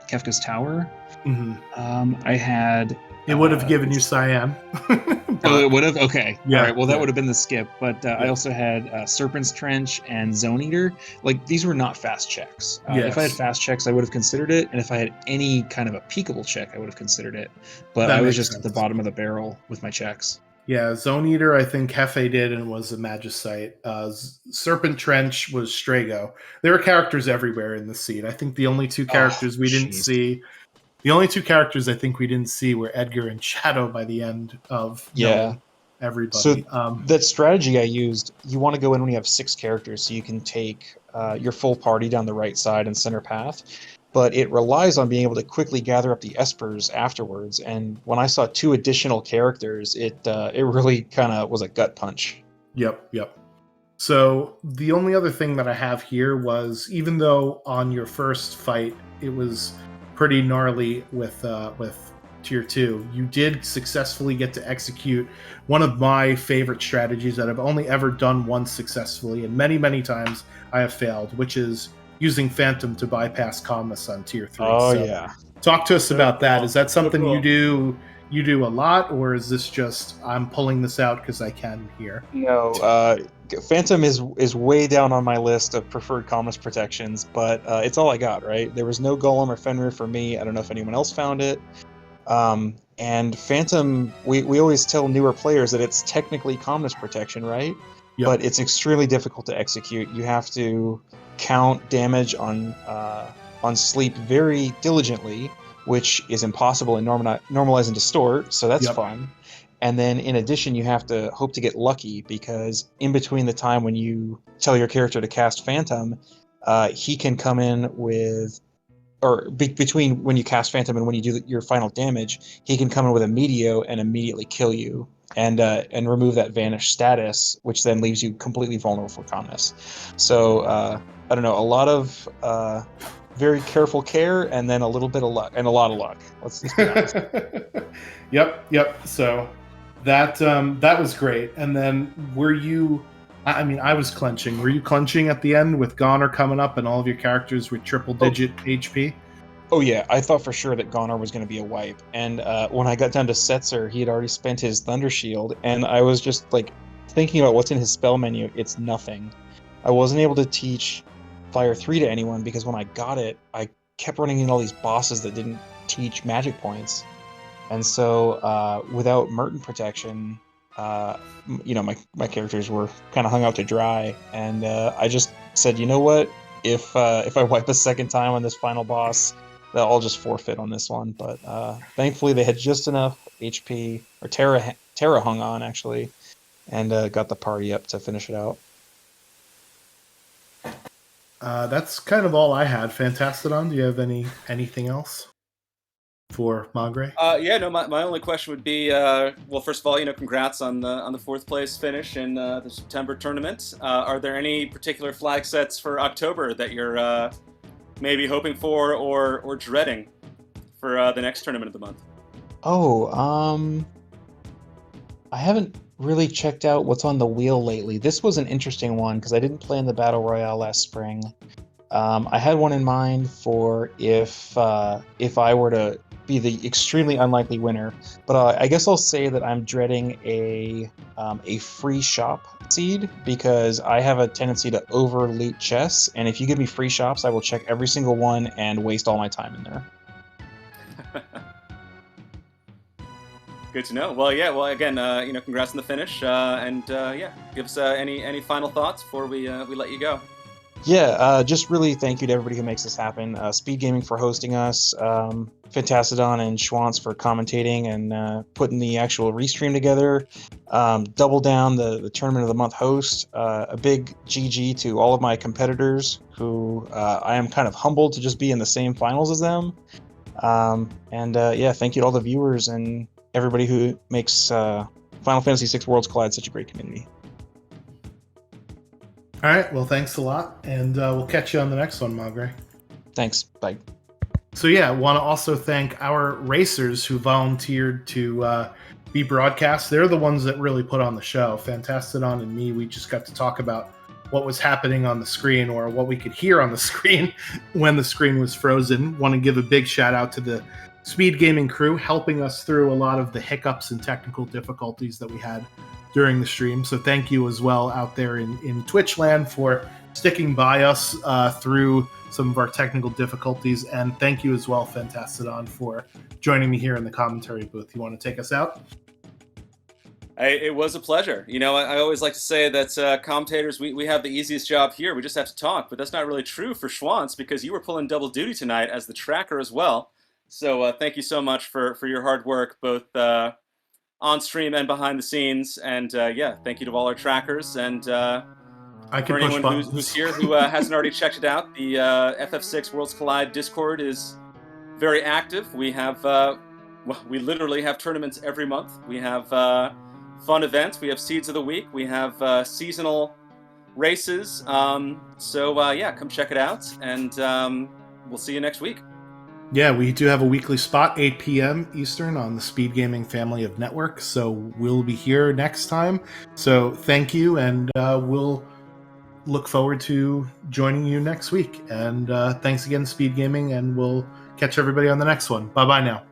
Kefka's Tower. Mm-hmm. I had... It would have given you Cyan. Oh, it would have? Okay. Yeah, all right, well, that would have been the skip. But I also had Serpent's Trench and Zone Eater. Like, these were not fast checks. Yes. If I had fast checks, I would have considered it. And if I had any kind of a peekable check, I would have considered it. But That I was makes just sense. at the bottom of the barrel with my checks. Yeah, Zone Eater, I think Hefe did and was a Magicite. Serpent Trench was Strago. There are characters everywhere in the seed. I think the only 2 characters we didn't see... The only 2 characters I think we didn't see were Edgar and Shadow by the end of knowing everybody. So that strategy I used, you want to go in when you have 6 characters so you can take your full party down the right side and center path. But it relies on being able to quickly gather up the espers afterwards. And when I saw 2 additional characters, it really kind of was a gut punch. Yep. So the only other thing that I have here was, even though on your first fight it was pretty gnarly with tier 2, you did successfully get to execute one of my favorite strategies that I've only ever done once successfully, and many times I have failed, which is using Phantom to bypass Comus on tier 3. Oh, yeah. Talk to us about that. Is that something you do you do a lot, or is this just I'm pulling this out because I can here? No, Phantom is way down on my list of preferred commerce protections, but it's all I got, right? There was no Golem or Fenrir for me. I don't know if anyone else found it. And Phantom, we always tell newer players that it's technically commerce protection, right? Yep. But it's extremely difficult to execute. You have to count damage on sleep very diligently, which is impossible in normalize and distort, so that's Yep. fun. And then in addition, you have to hope to get lucky, because in between the time when you tell your character to cast Phantom, he can come in with, or between when you cast Phantom and when you do your final damage, he can come in with a Meteo and immediately kill you and remove that vanish status, which then leaves you completely vulnerable for Comness. So I don't know, a lot of very careful care, and then a little bit of luck, and a lot of luck. Let's just be honest. Yep. So that was great. And then were you? I mean, I was clenching. Were you clenching at the end with Goner coming up and all of your characters with triple-digit HP? Oh yeah, I thought for sure that Goner was going to be a wipe. And when I got down to Setzer, he had already spent his Thunder Shield, and I was just like thinking about what's in his spell menu. It's nothing. I wasn't able to teach Fire 3 to anyone because when I got it, I kept running into all these bosses that didn't teach magic points. And so without Merton protection, my characters were kind of hung out to dry. And I just said, you know what? If I wipe a second time on this final boss, I'll just forfeit on this one. But thankfully they had just enough HP, or Terra hung on actually, and got the party up to finish it out. That's kind of all I had. Fantastodon, do you have anything else for Magre? Yeah, no. My only question would be, well, first of all, congrats on the fourth place finish in the September tournament. Are there any particular flag sets for October that you're maybe hoping for or dreading for the next tournament of the month? I haven't really checked out what's on the wheel lately. This was an interesting one because I didn't play in the Battle Royale last spring. I had one in mind for if I were to be the extremely unlikely winner, but I guess I'll say that I'm dreading a free shop seed, because I have a tendency to over loot chests, and if you give me free shops, I will check every single one and waste all my time in there. Good to know. Well, yeah. Well, again, congrats on the finish, and yeah, give us any final thoughts before we let you go. Yeah, just really thank you to everybody who makes this happen. SpeedGaming for hosting us, Fantastodon and Schwantz for commentating and putting the actual restream together. Double Down, the Tournament of the Month host. A big GG to all of my competitors who I am kind of humbled to just be in the same finals as them. Yeah, thank you to all the viewers and everybody who makes Final Fantasy VI Worlds Collide such a great community. All right, well, thanks a lot, and we'll catch you on the next one, Magre. Thanks. Bye. So yeah, want to also thank our racers who volunteered to be broadcast. They're the ones that really put on the show. Fantastodon and me, we just got to talk about what was happening on the screen, or what we could hear on the screen when the screen was frozen. Want to give a big shout out to the SpeedGaming crew helping us through a lot of the hiccups and technical difficulties that we had during the stream. So thank you as well out there in Twitch land for sticking by us through some of our technical difficulties. And thank you as well, Fantastodon, for joining me here in the commentary booth. You want to take us out? It was a pleasure. I always like to say that commentators, we have the easiest job here. We just have to talk. But that's not really true for Schwantz, because you were pulling double duty tonight as the tracker as well. So thank you so much for your hard work, both on stream and behind the scenes. And yeah, thank you to all our trackers. And I can for push anyone buttons. who's here who hasn't already checked it out, the FF6 Worlds Collide Discord is very active. We have, we literally have tournaments every month. We have fun events. We have Seeds of the Week. We have seasonal races. So yeah, come check it out. And we'll see you next week. Yeah, we do have a weekly spot, 8 p.m. Eastern on the SpeedGaming family of networks. So we'll be here next time. So thank you, and we'll look forward to joining you next week. And thanks again, SpeedGaming, and we'll catch everybody on the next one. Bye-bye now.